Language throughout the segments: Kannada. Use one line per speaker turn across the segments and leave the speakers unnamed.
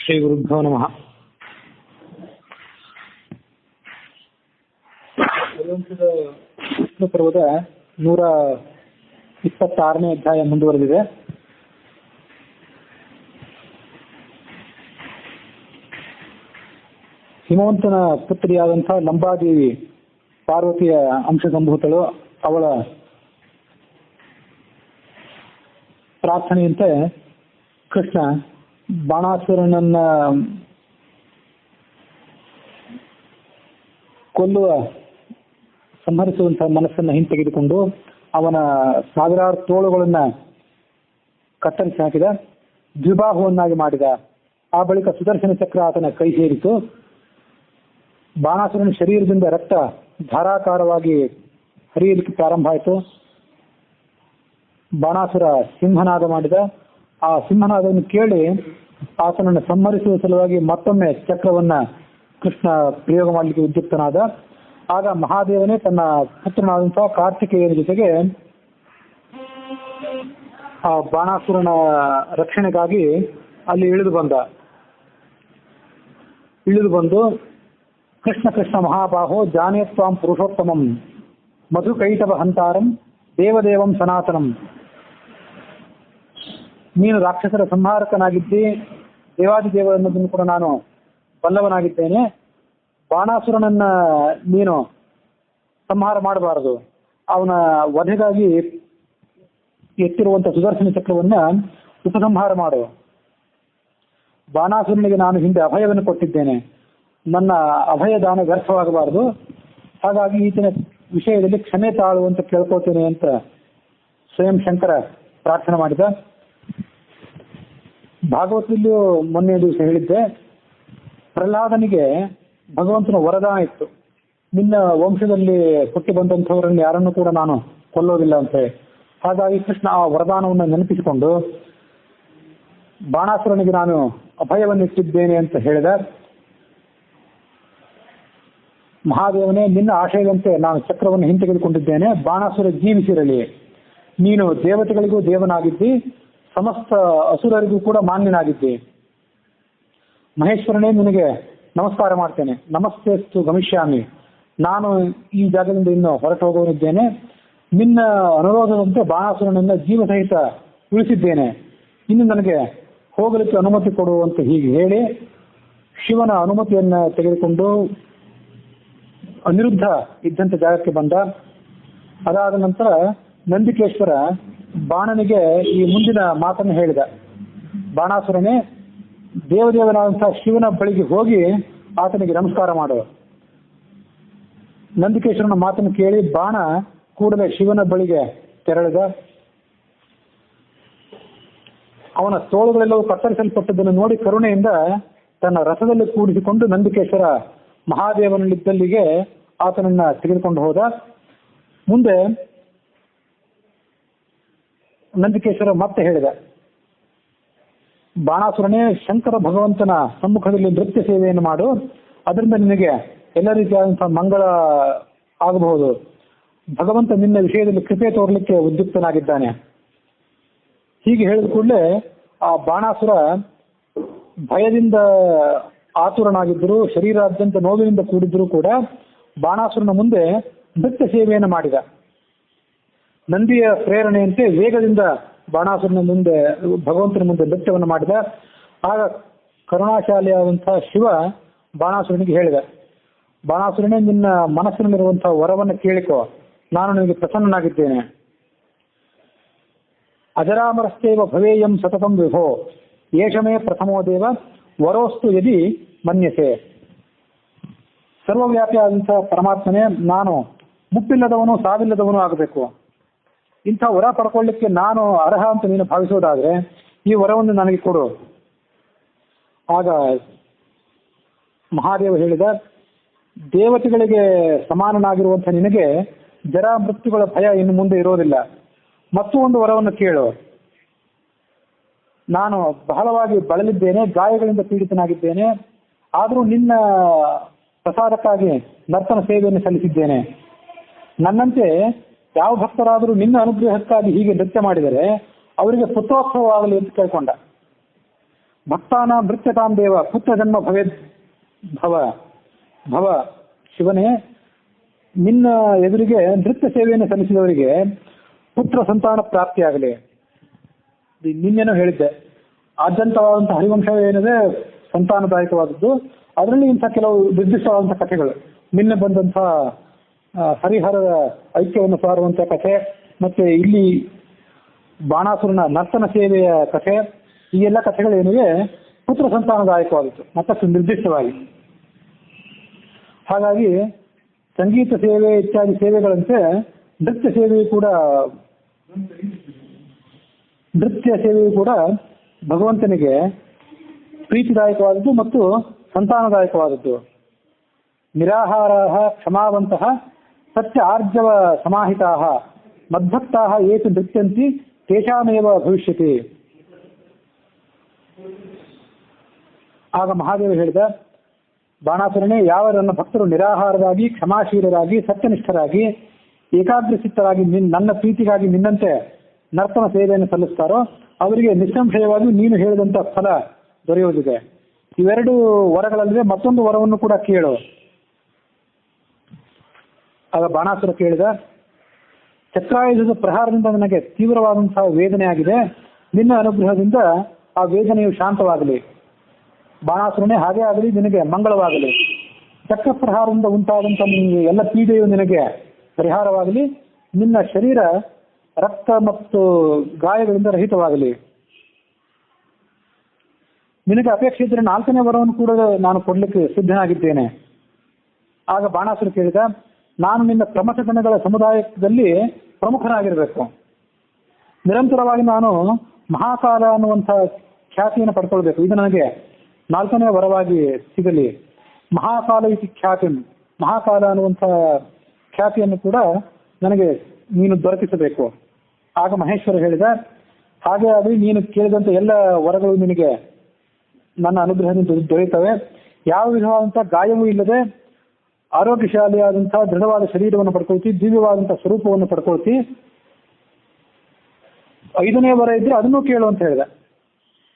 ಶ್ರೀ ಗುರುಭ್ಯೋ ನಮಃ. ವಿಷ್ಣು ಪರ್ವದ 126ನೇ ಅಧ್ಯಾಯ ಮುಂದುವರೆದಿದೆ. ಹಿಮವಂತನ ಪುತ್ರಿಯಾದಂತಹ ಲಂಬಾದೇವಿ ಪಾರ್ವತಿಯ ಅಂಶ ಸಂಭೂತಳು. ಅವಳ ಪ್ರಾರ್ಥನೆಯಂತೆ ಕೃಷ್ಣ ಬಾಣಾಸುರನನ್ನ ಕೊಲ್ಲುವ ಸಂಹರಿಸುವಂತಹ ಮನಸ್ಸನ್ನು ಹಿಂತೆಗೆದುಕೊಂಡು ಅವನ ಸಾವಿರಾರು ತೋಳುಗಳನ್ನ ಕತ್ತರಿಸಿ ಹಾಕಿದ, ದ್ವಿಬಾಹುವನ್ನಾಗಿ ಮಾಡಿದ. ಆ ಬಳಿಕ ಸುದರ್ಶನ ಚಕ್ರ ಆತನ ಕೈ ಸೇರಿತು. ಬಾಣಾಸುರನ ಶರೀರದಿಂದ ರಕ್ತ ಧಾರಾಕಾರವಾಗಿ ಹರಿಯಲಿಕ್ಕೆ ಪ್ರಾರಂಭ ಆಯಿತು. ಬಾಣಾಸುರ ಸಿಂಹನಾದ ಮಾಡಿದ. ಆ ಸಿಂಹನಾದವನ್ನು ಕೇಳಿ ಆತನನ್ನು ಸಂಹರಿಸುವ ಸಲುವಾಗಿ ಮತ್ತೊಮ್ಮೆ ಚಕ್ರವನ್ನ ಕೃಷ್ಣ ಪ್ರಯೋಗ ಮಾಡಲಿಕ್ಕೆ ಉದ್ಯುಕ್ತನಾದ. ಆಗ ಮಹಾದೇವನೇ ತನ್ನ ಪುತ್ರನಾದಂತಹ ಕಾರ್ತಿಕೇಯನ ಜೊತೆಗೆ ಆ ಬಾಣಾಸುರನ ರಕ್ಷಣೆಗಾಗಿ ಅಲ್ಲಿ ಇಳಿದು ಬಂದು ಕೃಷ್ಣ ಕೃಷ್ಣ ಮಹಾಬಾಹೋ ಜಾನೇ ತ್ವಾಂ ಪುರುಷೋತ್ತಮಂ ಮಧುಕೈಟವ ಹಂತಾರಂ ದೇವದೇವಂ ಸನಾತನಂ. ನೀನು ರಾಕ್ಷಸರ ಸಂಹಾರಕನಾಗಿದ್ದಿ, ದೇವಾದಿದೇವ ಅನ್ನೋದನ್ನು ಕೂಡ ನಾನು ಬಲ್ಲವನಾಗಿದ್ದೇನೆ. ಬಾಣಾಸುರನನ್ನ ನೀನು ಸಂಹಾರ ಮಾಡಬಾರದು. ಅವನ ವಧೆಗಾಗಿ ಎತ್ತಿರುವಂತಹ ಸುದರ್ಶನ ಚಕ್ರವನ್ನ ಉಪಸಂಹಾರ ಮಾಡು. ಬಾಣಾಸುರನಿಗೆ ನಾನು ಹಿಂದೆ ಅಭಯವನ್ನು ಕೊಟ್ಟಿದ್ದೇನೆ, ನನ್ನ ಅಭಯದಾನ ವ್ಯರ್ಥವಾಗಬಾರದು. ಹಾಗಾಗಿ ಈತನ ವಿಷಯದಲ್ಲಿ ಕ್ಷಮೆ ತಾಳು ಅಂತ ಕೇಳ್ಕೋತೇನೆ ಅಂತ ಸ್ವಯಂ ಶಂಕರ ಪ್ರಾರ್ಥನೆ ಮಾಡಿದ. ಭಾಗವತದಲ್ಲಿಯೂ ಮೊನ್ನೆ ದಿವಸ ಹೇಳಿದ್ದೆ, ಪ್ರಹ್ಲಾದನಿಗೆ ಭಗವಂತನ ವರದಾನ ಇತ್ತು, ನಿನ್ನ ವಂಶದಲ್ಲಿ ಹುಟ್ಟಿ ಬಂದಂಥವರನ್ನು ಯಾರನ್ನು ಕೂಡ ನಾನು ಕೊಲ್ಲೋದಿಲ್ಲ ಅಂತ. ಹಾಗಾಗಿ ಕೃಷ್ಣ ಆ ವರದಾನವನ್ನು ನೆನಪಿಸಿಕೊಂಡು ಬಾಣಾಸುರನಿಗೆ ನಾನು ಅಭಯವನ್ನು ಇಟ್ಟಿದ್ದೇನೆ ಅಂತ ಹೇಳಿದ. ಮಹಾದೇವನೇ, ನಿನ್ನ ಆಶಯದಂತೆ ನಾನು ಚಕ್ರವನ್ನು ಹಿಂತೆಗೆದುಕೊಂಡಿದ್ದೇನೆ. ಬಾಣಾಸುರ ಜೀವಿಸಿರಲಿ. ನೀನು ದೇವತೆಗಳಿಗೂ ದೇವನಾಗಿದ್ದಿ, ಸಮಸ್ತ ಅಸುರರಿಗೂ ಕೂಡ ಮಾನ್ಯನಾಗಿದ್ದಿ. ಮಹೇಶ್ವರನೇ, ನಿನಗೆ ನಮಸ್ಕಾರ ಮಾಡ್ತೇನೆ. ನಮಸ್ತೆಸ್ತು ಗಮಿಷ್ಯಾಮಿ. ನಾನು ಈ ಜಾಗದಿಂದ ಇನ್ನು ಹೊರಟು ಹೋಗುವನಿದ್ದೇನೆ. ನಿನ್ನ ಅನುರೋಧದಂತೆ ಬಾಣಾಸುರನನ್ನ ಜೀವಸಹಿತ ಉಳಿಸಿದ್ದೇನೆ. ಇನ್ನು ನನಗೆ ಹೋಗಲಿಕ್ಕೆ ಅನುಮತಿ ಕೊಡು ಅಂತ ಹೀಗೆ ಹೇಳಿ ಶಿವನ ಅನುಮತಿಯನ್ನ ತೆಗೆದುಕೊಂಡು ಅನಿರುದ್ಧ ಇದ್ದಂತ ಜಾಗಕ್ಕೆ ಬಂದ. ಅದಾದ ನಂತರ ನಂದಿಕೇಶ್ವರ ಬಾಣನಿಗೆ ಈ ಮುಂದಿನ ಮಾತನ್ನು ಹೇಳಿದ. ಬಾಣಾಸುರನೇ, ದೇವದೇವನಾದಂತಹ ಶಿವನ ಬಳಿಗೆ ಹೋಗಿ ಆತನಿಗೆ ನಮಸ್ಕಾರ ಮಾಡು. ನಂದಿಕೇಶ್ವರನ ಮಾತನ್ನು ಕೇಳಿ ಬಾಣ ಕೂಡಲೇ ಶಿವನ ಬಳಿಗೆ ತೆರಳಿದ. ಅವನ ತೋಳುಗಳೆಲ್ಲವೂ ಕತ್ತರಿಸಲ್ಪಟ್ಟದ್ದನ್ನು ನೋಡಿ ಕರುಣೆಯಿಂದ ತನ್ನ ರಥದಲ್ಲಿ ಕೂಡಿಸಿಕೊಂಡು ನಂದಿಕೇಶ್ವರ ಮಹಾದೇವನಲ್ಲಿದ್ದಲ್ಲಿಗೆ ಆತನನ್ನ ತೆಗೆದುಕೊಂಡು ಹೋದ. ಮುಂದೆ ನಂದಿಕೇಶ್ವರ ಮತ್ತೆ ಹೇಳಿದ, ಬಾಣಾಸುರನೇ, ಶಂಕರ ಭಗವಂತನ ಸಮ್ಮುಖದಲ್ಲಿ ನೃತ್ಯ ಸೇವೆಯನ್ನು ಮಾಡು. ಅದರಿಂದ ನಿನಗೆ ಎಲ್ಲ ರೀತಿಯಾದಂತಹ ಮಂಗಳ ಆಗಬಹುದು. ಭಗವಂತ ನಿನ್ನ ವಿಷಯದಲ್ಲಿ ಕೃಪೆ ತೋರ್ಲಿಕ್ಕೆ ಉದ್ಯುಕ್ತನಾಗಿದ್ದಾನೆ. ಹೀಗೆ ಹೇಳಿದ ಕೂಡಲೇ ಆ ಬಾಣಾಸುರ ಭಯದಿಂದ ಆತುರನಾಗಿದ್ದರು, ಶರೀರಾದ್ಯಂತ ನೋವಿನಿಂದ ಕೂಡಿದ್ರೂ ಕೂಡ ಬಾಣಾಸುರನ ಮುಂದೆ ನೃತ್ಯ ಸೇವೆಯನ್ನು ಮಾಡಿದ. ನಂದಿಯ ಪ್ರೇರಣೆಯಂತೆ ವೇಗದಿಂದ ಬಾಣಾಸುರನ ಮುಂದೆ ಭಗವಂತನ ಮುಂದೆ ನೃತ್ಯವನ್ನು ಮಾಡಿದ. ಆಗ ಕರುಣಾಶಾಲಿಯಾದಂತಹ ಶಿವ ಬಾಣಾಸುರನಿಗೆ ಹೇಳಿದ, ಬಾಣಾಸುರನೇ, ನಿನ್ನ ಮನಸ್ಸಿನಲ್ಲಿರುವಂತಹ ವರವನ್ನು ಕೇಳಿಕೋ, ನಾನು ನಿನಗೆ ಪ್ರಸನ್ನನಾಗಿದ್ದೇನೆ. ಅಜರಾಮರಸ್ತೇವ ಭವೇಯಂ ಸತತಂ ವಿಭೋ ಏಷಮೇ ಪ್ರಥಮೋ ದೇವ ವರೋಸ್ತು ಯದಿ ಮನ್ಯಸೆ. ಸರ್ವವ್ಯಾಪಿಯಾದಂತಹ ಪರಮಾತ್ಮನೇ, ನಾನು ಮುಪ್ಪಿಲ್ಲದವನು ಸಾವಿಲ್ಲದವನು ಆಗಬೇಕು. ಇಂಥ ವರ ಪಡ್ಕೊಳ್ಳಿಕ್ಕೆ ನಾನು ಅರ್ಹ ಅಂತ ನೀನು ಭಾವಿಸೋದಾದ್ರೆ ಈ ವರವನ್ನು ನನಗೆ ಕೊಡು. ಆಗ ಮಹಾದೇವ ಹೇಳಿದ, ದೇವತೆಗಳಿಗೆ ಸಮಾನನಾಗಿರುವಂಥ ನಿನಗೆ ಜರ ಮೃತ್ಯುಗಳ ಭಯ ಇನ್ನು ಮುಂದೆ ಇರೋದಿಲ್ಲ. ಮತ್ತೂ ಒಂದು ವರವನ್ನು ಕೇಳು. ನಾನು ಬಹಳವಾಗಿ ಬಳಲಿದ್ದೇನೆ, ಗಾಯಗಳಿಂದ ಪೀಡಿತನಾಗಿದ್ದೇನೆ. ಆದರೂ ನಿನ್ನ ಪ್ರಸಾದಕ್ಕಾಗಿ ನರ್ತನ ಸೇವೆಯನ್ನು ಸಲ್ಲಿಸಿದ್ದೇನೆ. ನನ್ನಂತೆ ಯಾವ ಭಕ್ತರಾದರೂ ನಿನ್ನ ಅನುಗ್ರಹಕ್ಕಾಗಿ ಹೀಗೆ ನೃತ್ಯ ಮಾಡಿದರೆ ಅವರಿಗೆ ಪುತ್ರೋತ್ಸವವಾಗಲಿ ಅಂತ ಕೇಳ್ಕೊಂಡ. ಭಕ್ತಾನ ಭೃತ್ಯತಾಂ ದೇವ ಪುತ್ರ ಜನ್ಮ ಭವೇದ್ ಭವ ಭವ. ಶಿವನೇ, ನಿನ್ನ ಎದುರಿಗೆ ನೃತ್ಯ ಸೇವೆಯನ್ನು ಸಲ್ಲಿಸಿದವರಿಗೆ ಪುತ್ರ ಸಂತಾನ ಪ್ರಾಪ್ತಿಯಾಗಲಿ. ನಿನ್ನೇನೋ ಹೇಳಿದ್ದೆ, ಆದ್ಯಂತವಾದಂತಹ ಹರಿವಂಶ ಏನಿದೆ ಸಂತಾನದಾಯಕವಾದದ್ದು. ಅದರಲ್ಲಿ ಇಂಥ ಕೆಲವು ನಿರ್ದಿಷ್ಟವಾದಂತಹ ಕಥೆಗಳು, ನಿನ್ನೆ ಬಂದಂತಹ ಹರಿಹರದ ಐಕ್ಯವನ್ನು ಸಾರುವಂತಹ ಕಥೆ, ಮತ್ತೆ ಇಲ್ಲಿ ಬಾಣಾಸುರನ ನರ್ತನ ಸೇವೆಯ ಕಥೆ, ಈ ಎಲ್ಲ ಕಥೆಗಳೇನಿವೆ ಪುತ್ರ ಸಂತಾನದಾಯಕವಾದದ್ದು ಮತ್ತಷ್ಟು ನಿರ್ದಿಷ್ಟವಾಗಿ. ಹಾಗಾಗಿ ಸಂಗೀತ ಸೇವೆ ಇತ್ಯಾದಿ ಸೇವೆಗಳಂತೆ ನೃತ್ಯ ಸೇವೆಯು ಕೂಡ ಭಗವಂತನಿಗೆ ಪ್ರೀತಿದಾಯಕವಾದದ್ದು ಮತ್ತು ಸಂತಾನದಾಯಕವಾದದ್ದು. ನಿರಾಹಾರಾಹ ಕ್ಷಮಾವಂತಹ ಸತ್ಯ ಆರ್ಜವ ಸಮಾಹಿತಾಹ ಮದ್ಭಕ್ತಾಹ ಏತು ನೃತ್ಯಂತಿ ತೇಷಾಮೇವ ಭವಿಷ್ಯತಿ. ಆಗ ಮಹಾದೇವ ಹೇಳಿದ, ಬಾಣಾಸುರನೇ, ಯಾವ ನನ್ನ ಭಕ್ತರು ನಿರಾಹಾರರಾಗಿ ಕ್ಷಮಾಶೀಲರಾಗಿ ಸತ್ಯನಿಷ್ಠರಾಗಿ ಏಕಾಗ್ರಚಿತ್ತರಾಗಿ ನನ್ನ ಪ್ರೀತಿಗಾಗಿ ನಿನ್ನಂತೆ ನರ್ತನ ಸೇವೆಯನ್ನು ಸಲ್ಲಿಸ್ತಾರೋ ಅವರಿಗೆ ನಿಸ್ಸಂಶಯವಾಗಿ ನೀನು ಹೇಳಿದಂತ ಫಲ ದೊರೆಯುವುದಿದೆ. ಇವೆರಡು ವರಗಳಲ್ಲದೆ ಮತ್ತೊಂದು ವರವನ್ನು ಕೂಡ ಕೇಳು. ಆಗ ಬಾಣಾಸುರ ಕೇಳಿದ, ಚಕ್ರಾಯುಧದ ಪ್ರಹಾರದಿಂದ ನನಗೆ ತೀವ್ರವಾದಂತಹ ವೇದನೆ ಆಗಿದೆ, ನಿನ್ನ ಅನುಗ್ರಹದಿಂದ ಆ ವೇದನೆಯು ಶಾಂತವಾಗಲಿ. ಬಾಣಾಸುರನೇ, ಹಾಗೇ ಆಗಲಿ, ನಿನಗೆ ಮಂಗಳವಾಗಲಿ. ಚಕ್ರ ಪ್ರಹಾರದಿಂದ ಉಂಟಾದಂತ ನಿನಗೆ ಎಲ್ಲ ಪೀಡೆಯು ನಿನಗೆ ಪರಿಹಾರವಾಗಲಿ. ನಿನ್ನ ಶರೀರ ರಕ್ತ ಮತ್ತು ಗಾಯಗಳಿಂದ ರಹಿತವಾಗಲಿ. ನಿನಗೆ ಅಪೇಕ್ಷೆ ಇದ್ದರೆ 4ನೇ ವರವನ್ನು ಕೂಡ ನಾನು ಕೊಡ್ಲಿಕ್ಕೆ ಸಿದ್ಧನಾಗಿದ್ದೇನೆ. ಆಗ ಬಾಣಾಸುರ ಕೇಳಿದ, ನಾನು ನಿನ್ನ ಪ್ರಮಥ ಗಣಗಳ ಸಮುದಾಯದಲ್ಲಿ ಪ್ರಮುಖನಾಗಿರಬೇಕು. ನಿರಂತರವಾಗಿ ನಾನು ಮಹಾಕಾಲ ಅನ್ನುವಂಥ ಖ್ಯಾತಿಯನ್ನು ಪಡ್ಕೊಳ್ಬೇಕು. ಇದು ನನಗೆ 4ನೇ ವರವಾಗಿ ಸಿಗಲಿ. ಮಹಾಕಾಲ ಇತಿ ಖ್ಯಾತಿ, ಮಹಾಕಾಲ ಅನ್ನುವಂಥ ಖ್ಯಾತಿಯನ್ನು ಕೂಡ ನನಗೆ ನೀನು ದೊರಕಿಸಬೇಕು. ಆಗ ಮಹೇಶ್ವರ ಹೇಳಿದ, ಹಾಗೆ ಆಗಲಿ, ನೀನು ಕೇಳಿದಂಥ ಎಲ್ಲ ವರಗಳು ನಿನಗೆ ನನ್ನ ಅನುಗ್ರಹದಿಂದ ದೊರೆಯುತ್ತವೆ. ಯಾವ ವಿಧವಾದಂತಹ ಗಾಯವೂ ಇಲ್ಲದೆ ಆರೋಗ್ಯಶಾಲಿಯಾದಂತಹ ದೃಢವಾದ ಶರೀರವನ್ನು ಪಡ್ಕೊಳ್ತಿ, ದಿವ್ಯವಾದಂತಹ ಸ್ವರೂಪವನ್ನು ಪಡ್ಕೊಳ್ತಿ. 5ನೇ ವರ ಇದ್ರೆ ಅದನ್ನೂ ಕೇಳು ಅಂತ ಹೇಳಿದ.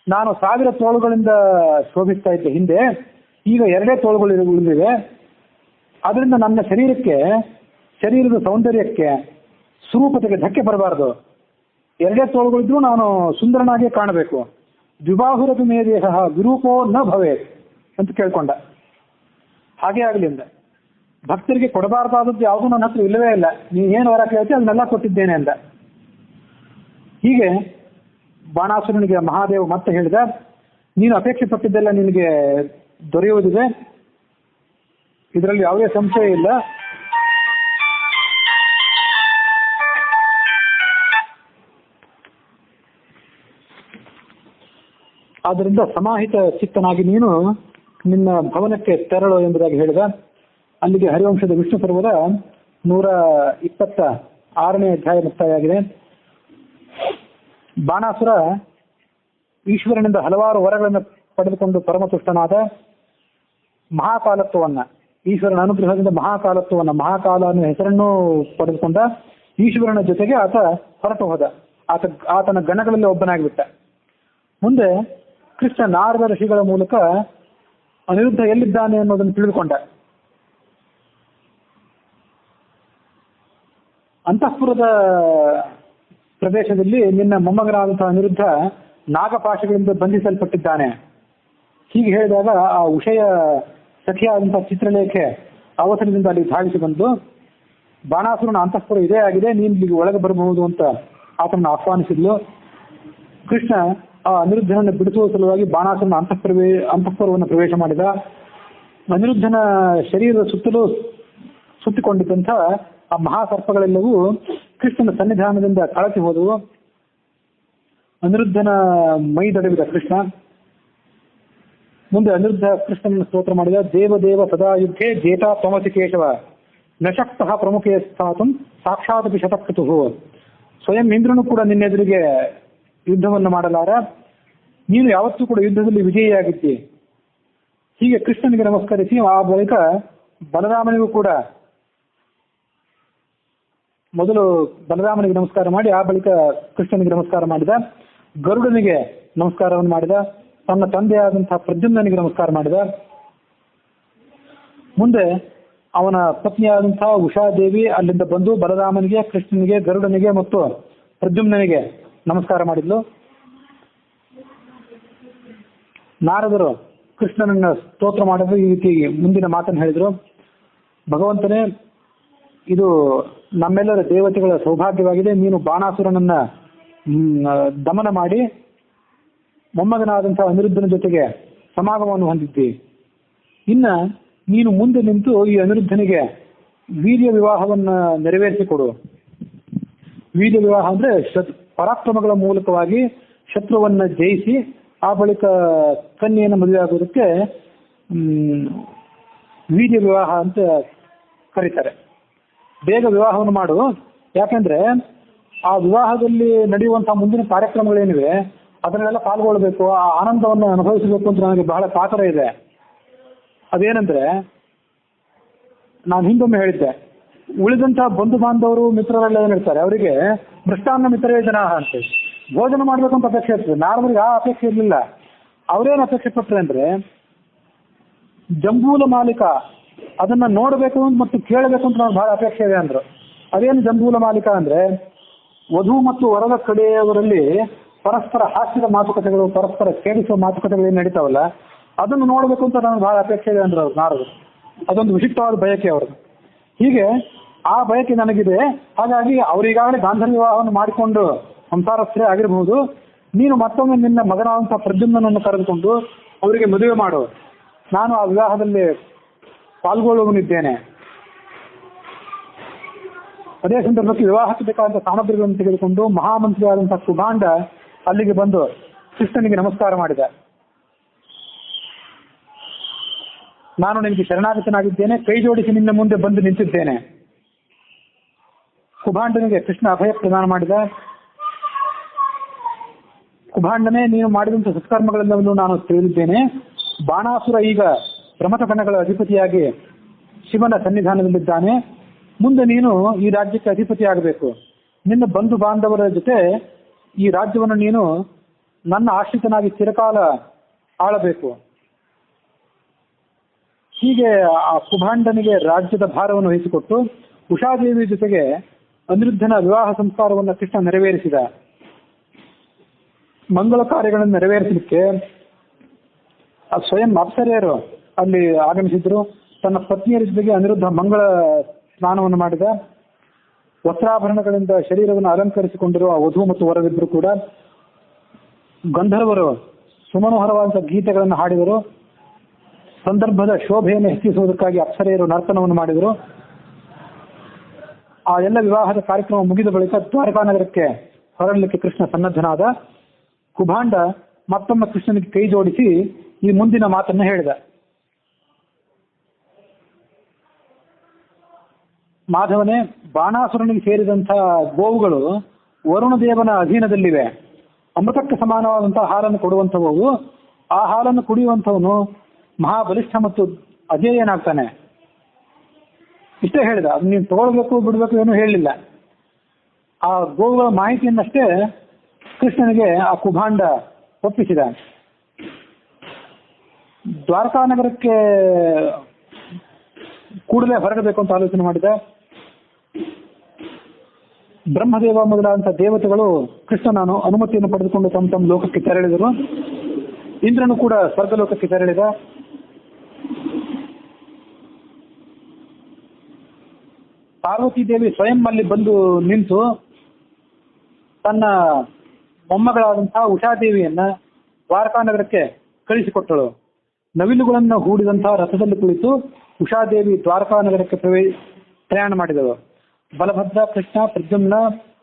ನಾನು 1000 ತೋಳುಗಳಿಂದ ಶೋಭಿಸ್ತಾ ಇದ್ದೆ ಹಿಂದೆ, ಈಗ 2 ತೋಳುಗಳು ಉಳಿದಿವೆ. ಅದರಿಂದ ನನ್ನ ಶರೀರದ ಸೌಂದರ್ಯಕ್ಕೆ ಸ್ವರೂಪತೆಗೆ ಧಕ್ಕೆ ಬರಬಾರದು. 2 ತೋಳುಗಳಿದ್ರೂ ನಾನು ಸುಂದರನಾಗಿಯೇ ಕಾಣಬೇಕು. ದ್ವಿಬಾಹುರಪಿ ಮೇ ದೇಹ ವಿರೂಪೋ ನ ಭವೇ ಅಂತ ಕೇಳ್ಕೊಂಡ. ಹಾಗೇ ಆಗಲಿ ಅಂದ. ಭಕ್ತರಿಗೆ ಕೊಡಬಾರದಾದದ್ದು ಯಾವುದೂ ನನ್ನ ಹತ್ರ ಇಲ್ಲವೇ ಇಲ್ಲ, ನೀನೇನು ವರ ಕೇಳ್ತಿ ಅದನ್ನೆಲ್ಲ ಕೊಟ್ಟಿದ್ದೇನೆ ಅಂದ. ಹೀಗೆ ಬಾಣಾಸುರನಿಗೆ ಮಹಾದೇವ ಮತ್ತೆ ಹೇಳಿದ, ನೀನು ಅಪೇಕ್ಷೆ ಪಟ್ಟಿದ್ದೆಲ್ಲ ನಿನಗೆ ದೊರೆಯುವುದಿದೆ, ಇದರಲ್ಲಿ ಯಾವುದೇ ಸಂಶಯ ಇಲ್ಲ. ಆದ್ದರಿಂದ ಸಮಾಹಿತ ಚಿತ್ತನಾಗಿ ನೀನು ನಿನ್ನ ಭವನಕ್ಕೆ ತೆರಳು ಎಂಬುದಾಗಿ ಹೇಳಿದ. ಅಲ್ಲಿಗೆ ಹರಿವಂಶದ ವಿಷ್ಣು ಪರ್ವದ 126ನೇ ಅಧ್ಯಾಯ ಮುಕ್ತಾಯವಾಗಿದೆ. ಬಾಣಾಸುರ ಈಶ್ವರನಿಂದ ಹಲವಾರು ವರಗಳನ್ನು ಪಡೆದುಕೊಂಡು ಪರಮತುಷ್ಟನಾದ. ಮಹಾಕಾಲತ್ವವನ್ನ, ಈಶ್ವರನ ಅನುಗ್ರಹದಿಂದ ಮಹಾಕಾಲ ಅನ್ನೋ ಹೆಸರನ್ನು ಪಡೆದುಕೊಂಡ. ಈಶ್ವರನ ಜೊತೆಗೆ ಆತ ಹೊರಟು ಹೋದ. ಆತನ ಗಣಗಳಲ್ಲಿ ಒಬ್ಬನಾಗಿಬಿಟ್ಟ. ಮುಂದೆ ಕೃಷ್ಣ ನಾರದ ಋಷಿಗಳ ಮೂಲಕ ಅನಿರುದ್ಧ ಎಲ್ಲಿದ್ದಾನೆ ಅನ್ನೋದನ್ನು ತಿಳಿದುಕೊಂಡ. ಅಂತಃಪುರದ ಪ್ರದೇಶದಲ್ಲಿ ನಿನ್ನ ಮೊಮ್ಮಗನಾದಂತಹ ಅನಿರುದ್ಧ ನಾಗಪಾಶಗಳಿಂದ ಬಂಧಿಸಲ್ಪಟ್ಟಿದ್ದಾನೆ. ಹೀಗೆ ಹೇಳಿದಾಗ ಆ ಉಷಯ ಸಖಿಯಾದಂತಹ ಚಿತ್ರಲೇಖೆ ಅವಸರದಿಂದ ಅಲ್ಲಿ ಧಾವಿಸಿ ಬಂದು, ಬಾಣಾಸುರನ ಅಂತಃಪುರ ಇದೇ ಆಗಿದೆ, ನೀನು ಇಲ್ಲಿಗೆ ಒಳಗೆ ಬರಬಹುದು ಅಂತ ಆತನನ್ನು ಆಹ್ವಾನಿಸಿದ್ಲು. ಕೃಷ್ಣ ಆ ಅನಿರುದ್ಧನನ್ನು ಬಿಡಿಸುವ ಸಲುವಾಗಿ ಬಾಣಾಸುರನ ಅಂತಃಪುರವನ್ನು ಪ್ರವೇಶ ಮಾಡಿದ. ಅನಿರುದ್ಧನ ಶರೀರದ ಸುತ್ತಲೂ ಸುತ್ತಿಕೊಂಡಿದ್ದಂಥ ಆ ಮಹಾಸರ್ಪಗಳೆಲ್ಲವೂ ಕೃಷ್ಣನ ಸನ್ನಿಧಾನದಿಂದ ಕಳಚಿ ಹೋದವು. ಅನಿರುದ್ಧನ ಮೈ ದಡವಿದ ಕೃಷ್ಣ. ಮುಂದೆ ಅನಿರುದ್ಧ ಕೃಷ್ಣನನ್ನು ಸ್ತೋತ್ರ ಮಾಡಿದ. ದೇವದೇವ ಸದಾ ಯುದ್ಧೇ ಜೇತಾ ತ್ವಮಸಿ ಕೇಶವ ನಶಕ್ತಃ ಪ್ರಮುಖೇ ಸ್ಥಾತು ಸಾಕ್ಷಾತ್ ಶತಕೃತು. ಸ್ವಯಂ ಇಂದ್ರನು ಕೂಡ ನಿನ್ನೆದುರಿಗೆ ಯುದ್ಧವನ್ನು ಮಾಡಲಾರ, ನೀನು ಯಾವತ್ತೂ ಕೂಡ ಯುದ್ಧದಲ್ಲಿ ವಿಜಯಿಯಾಗಿದ್ದಿ. ಹೀಗೆ ಕೃಷ್ಣನಿಗೆ ನಮಸ್ಕರಿಸಿ ಆ ಬಳಿಕ ಬಲರಾಮನಿಗೂ ಕೂಡ ಮೊದಲು ಬಲರಾಮನಿಗೆ ನಮಸ್ಕಾರ ಮಾಡಿ ಆ ಬಳಿಕ ಕೃಷ್ಣನಿಗೆ ನಮಸ್ಕಾರ ಮಾಡಿದ. ಗರುಡನಿಗೆ ನಮಸ್ಕಾರವನ್ನು ಮಾಡಿದ. ತನ್ನ ತಂದೆಯಾದಂತಹ ಪ್ರದ್ಯುಮ್ನನಿಗೆ ನಮಸ್ಕಾರ ಮಾಡಿದ. ಮುಂದೆ ಅವನ ಪತ್ನಿಯಾದಂತಹ ಉಷಾದೇವಿ ಅಲ್ಲಿಂದ ಬಂದು ಬಲರಾಮನಿಗೆ, ಕೃಷ್ಣನಿಗೆ, ಗರುಡನಿಗೆ ಮತ್ತು ಪ್ರದ್ಯುಮ್ನನಿಗೆ ನಮಸ್ಕಾರ ಮಾಡಿದ್ಲು. ನಾರದರು ಕೃಷ್ಣನನ್ನ ಸ್ತೋತ್ರ ಮಾಡಿದ್ರು. ಈ ರೀತಿ ಮುಂದಿನ ಮಾತನ್ನು ಹೇಳಿದ್ರು. ಭಗವಂತನೇ, ಇದು ನಮ್ಮೆಲ್ಲರ ದೇವತೆಗಳ ಸೌಭಾಗ್ಯವಾಗಿದೆ. ನೀನು ಬಾಣಾಸುರನನ್ನ ದಮನ ಮಾಡಿ ಮೊಮ್ಮಗನಾದಂತಹ ಅನಿರುದ್ಧನ ಜೊತೆಗೆ ಸಮಾಗಮವನ್ನು ಹೊಂದಿದ್ದಿ. ಇನ್ನ ನೀನು ಮುಂದೆ ನಿಂತು ಈ ಅನಿರುದ್ಧನಿಗೆ ವೀರ್ಯ ವಿವಾಹವನ್ನ ನೆರವೇರಿಸಿಕೊಡು. ವೀರ್ಯ ವಿವಾಹ ಅಂದ್ರೆ ಪರಾಕ್ರಮಗಳ ಮೂಲಕವಾಗಿ ಶತ್ರುವನ್ನ ಜಯಿಸಿ ಆ ಬಳಿಕ ಕನ್ಯೆಯನ್ನು ಮದುವೆ ಆಗೋದಕ್ಕೆ ವೀರ್ಯ ವಿವಾಹ ಅಂತ ಕರೀತಾರೆ. ಬೇಗ ವಿವಾಹವನ್ನು ಮಾಡು. ಯಾಕೆಂದ್ರೆ ಆ ವಿವಾಹದಲ್ಲಿ ನಡೆಯುವಂತಹ ಮುಂದಿನ ಕಾರ್ಯಕ್ರಮಗಳೇನಿವೆ ಅದನ್ನೆಲ್ಲ ಪಾಲ್ಗೊಳ್ಬೇಕು, ಆ ಆನಂದವನ್ನು ಅನುಭವಿಸಬೇಕು ಅಂತ ನನಗೆ ಬಹಳ ಕಾತರ ಇದೆ. ಅದೇನಂದ್ರೆ, ನಾನು ಹಿಂದೊಮ್ಮೆ ಹೇಳಿದ್ದೆ, ಉಳಿದಂತಹ ಬಂಧು ಬಾಂಧವರು ಮಿತ್ರರೆಲ್ಲ ಏನಿರ್ತಾರೆ ಅವರಿಗೆ ಮೃಷ್ಟಾನ್ನ ಮಿತ್ರರೇ ಜನ ಅಂತ ಭೋಜನ ಮಾಡ್ಬೇಕು ಅಂತ ಅಪೇಕ್ಷೆ ಇರ್ತದೆ. ನಾರದರಿಗೆ ಆ ಅಪೇಕ್ಷೆ ಇರಲಿಲ್ಲ. ಅವ್ರೇನು ಅಪೇಕ್ಷೆ ಪಟ್ರೆ ಅಂದ್ರೆ ಜಂಬೂಲ ಮಾಲಿಕ ಅದನ್ನ ನೋಡಬೇಕು ಮತ್ತು ಕೇಳಬೇಕು ಅಂತ ನನಗೆ ಬಹಳ ಅಪೇಕ್ಷೆ ಇದೆ ಅಂದ್ರು. ಅದೇನು ಜಂಬೂಲ ಮಾಲಿಕ ಅಂದ್ರೆ, ವಧು ಮತ್ತು ವರದ ಕಡೆಯವರಲ್ಲಿ ಪರಸ್ಪರ ಹಾಸ್ಯದ ಮಾತುಕತೆಗಳು, ಪರಸ್ಪರ ಕೇಳಿಸುವ ಮಾತುಕತೆಗಳು ಏನು ನಡೀತಾವಲ್ಲ, ಅದನ್ನು ನೋಡಬೇಕು ಅಂತ ನನಗೆ ಬಹಳ ಅಪೇಕ್ಷೆ ಇದೆ ಅಂದ್ರು ನಾರದರು. ಅದೊಂದು ವಿಶಿಷ್ಟವಾದ ಬಯಕೆ ಅವ್ರದ್ದು. ಹೀಗೆ ಆ ಬಯಕೆ ನನಗಿದೆ. ಹಾಗಾಗಿ ಅವರಿಗಾಗಲೇ ಗಾಂಧರ್ವ ವಿವಾಹವನ್ನು ಮಾಡಿಕೊಂಡು ಸಂಸಾರಸ್ಥರೇ ಆಗಿರಬಹುದು. ನೀನು ಮತ್ತೊಮ್ಮೆ ನಿನ್ನ ಮಗನಾದಂತಹ ಪ್ರದ್ಯುಮ್ನನ್ನು ಕರೆದುಕೊಂಡು ಅವರಿಗೆ ಮದುವೆ ಮಾಡು. ನಾನು ಆ ವಿವಾಹದಲ್ಲಿ ಪಾಲ್ಗೊಳ್ಳುವನಿದ್ದೇನೆ. ಅದೇ ಸಂದರ್ಭಕ್ಕೆ ವಿವಾಹಕ್ಕೆ ಬೇಕಾದಂತಹ ಸಾಮಗ್ರಿಗಳನ್ನು ತೆಗೆದುಕೊಂಡು ಮಹಾಮಂತ್ರಿಯಾದಂತಹ ಕುಭಾಂಡ ಅಲ್ಲಿಗೆ ಬಂದು ಕೃಷ್ಣನಿಗೆ ನಮಸ್ಕಾರ ಮಾಡಿದ. ನಾನು ನಿನಗೆ ಶರಣಾಗತನಾಗಿದ್ದೇನೆ, ಕೈ ಜೋಡಿಸಿ ನಿನ್ನ ಮುಂದೆ ಬಂದು ನಿಂತಿದ್ದೇನೆ. ಕುಭಾಂಡನಿಗೆ ಕೃಷ್ಣ ಅಭಯ ಪ್ರದಾನ ಮಾಡಿದ. ಕುಭಾಂಡನೇ, ನೀನು ಮಾಡಿದಂತಹ ಸತ್ಕರ್ಮಗಳೆಲ್ಲವನ್ನು ನಾನು ತಿಳಿದಿದ್ದೇನೆ. ಬಾಣಾಸುರ ಈಗ ಪ್ರಮಥ ಗಣಗಳ ಅಧಿಪತಿಯಾಗಿ ಶಿವನ ಸನ್ನಿಧಾನದಲ್ಲಿದ್ದಾನೆ. ಮುಂದೆ ನೀನು ಈ ರಾಜ್ಯಕ್ಕೆ ಅಧಿಪತಿಯಾಗಬೇಕು. ನಿನ್ನ ಬಂಧು ಬಾಂಧವರ ಜೊತೆ ಈ ರಾಜ್ಯವನ್ನು ನೀನು ನನ್ನ ಆಶ್ರಿತನಾಗಿ ಚಿರಕಾಲ ಆಳಬೇಕು. ಹೀಗೆ ಆ ಕುಭಾಂಡನಿಗೆ ರಾಜ್ಯದ ಭಾರವನ್ನು ವಹಿಸಿಕೊಟ್ಟು ಉಷಾದೇವಿ ಜೊತೆಗೆ ಅನಿರುದ್ಧನ ವಿವಾಹ ಸಂಸ್ಕಾರವನ್ನು ಕೃಷ್ಣ ನೆರವೇರಿಸಿದ. ಮಂಗಳ ಕಾರ್ಯಗಳನ್ನು ನೆರವೇರಿಸಲಿಕ್ಕೆ ಸ್ವಯಂ ಅಪ್ಸರೆಯರು ಅಲ್ಲಿ ಆಗಮಿಸಿದ್ರು. ತನ್ನ ಪತ್ನಿಯರ ಜೊತೆಗೆ ಅನಿರುದ್ಧ ಮಂಗಳ ಸ್ನಾನವನ್ನು ಮಾಡಿದ. ವಸ್ತ್ರಾಭರಣಗಳಿಂದ ಶರೀರವನ್ನು ಅಲಂಕರಿಸಿಕೊಂಡಿರುವ ವಧು ಮತ್ತು ವರವಿದ್ದರು ಕೂಡ ಗಂಧರ್ವರು ಸುಮನೋಹರವಾದಂತಹ ಗೀತೆಗಳನ್ನು ಹಾಡಿದರು. ಸಂದರ್ಭದ ಶೋಭೆಯನ್ನು ಹೆಚ್ಚಿಸುವುದಕ್ಕಾಗಿ ಅಪ್ಸರೆಯರು ನರ್ತನವನ್ನು ಮಾಡಿದರು. ಆ ಎಲ್ಲ ವಿವಾಹದ ಕಾರ್ಯಕ್ರಮ ಮುಗಿದ ಬಳಿಕ ದ್ವಾರಕಾನಗರಕ್ಕೆ ಹೊರಡಲಿಕ್ಕೆ ಕೃಷ್ಣ ಸನ್ನದ್ಧನಾದ. ಕುಭಾಂಡ ಮತ್ತೊಮ್ಮೆ ಕೃಷ್ಣನಿಗೆ ಕೈ ಜೋಡಿಸಿ ಈ ಮುಂದಿನ ಮಾತನ್ನು ಹೇಳಿದ. ಮಾಧವನೇ, ಬಾಣಾಸುರನಿಗೆ ಸೇರಿದಂತಹ ಗೋವುಗಳು ವರುಣ ದೇವನ ಅಧೀನದಲ್ಲಿವೆ. ಅಮೃತಕ್ಕೆ ಸಮಾನವಾದಂತಹ ಹಾಲನ್ನು ಕೊಡುವಂಥವು. ಆ ಹಾಲನ್ನು ಕುಡಿಯುವಂಥವನು ಮಹಾಬಲಿಷ್ಠ ಮತ್ತು ಅಜೇಯನಾಗ್ತಾನೆ. ಇಷ್ಟೇ ಹೇಳಿದ. ಅದು ನೀನು ತಗೊಳ್ಬೇಕು ಬಿಡಬೇಕು ಏನೂ ಹೇಳಲಿಲ್ಲ. ಆ ಗೋವುಗಳ ಮಾಹಿತಿಯನ್ನಷ್ಟೇ ಕೃಷ್ಣನಿಗೆ ಆ ಕುಭಾಂಡ ಒಪ್ಪಿಸಿದ. ದ್ವಾರಕಾನಗರಕ್ಕೆ ಕೂಡಲೇ ಹೊರಡಬೇಕು ಅಂತ ಆಲೋಚನೆ ಮಾಡಿದ. ಬ್ರಹ್ಮದೇವ ಮೊದಲಾದಂತಹ ದೇವತೆಗಳು ಕೃಷ್ಣನ ಅನುಮತಿಯನ್ನು ಪಡೆದುಕೊಂಡು ತಮ್ಮ ತಮ್ಮ ಲೋಕಕ್ಕೆ ತೆರಳಿದರು. ಇಂದ್ರನು ಕೂಡ ಸ್ವರ್ಗಲೋಕಕ್ಕೆ ತೆರಳಿದ. ಪಾರ್ವತಿ ದೇವಿ ಸ್ವಯಂ ಅಲ್ಲಿ ಬಂದು ನಿಂತು ತನ್ನ ಮೊಮ್ಮಗಳಾದಂತಹ ಉಷಾದೇವಿಯನ್ನ ದ್ವಾರಕಾನಗರಕ್ಕೆ ಕಳಿಸಿಕೊಟ್ಟಳು. ನವಿಲುಗಳನ್ನು ಹೂಡಿದಂತಹ ರಥದಲ್ಲಿ ಕುಳಿತು ಉಷಾದೇವಿ ದ್ವಾರಕಾನಗರಕ್ಕೆ ಪ್ರಯಾಣ ಮಾಡಿದಳು. ಬಲಭದ್ರ, ಕೃಷ್ಣ, ಪ್ರದ್ಯುಮ್ನ,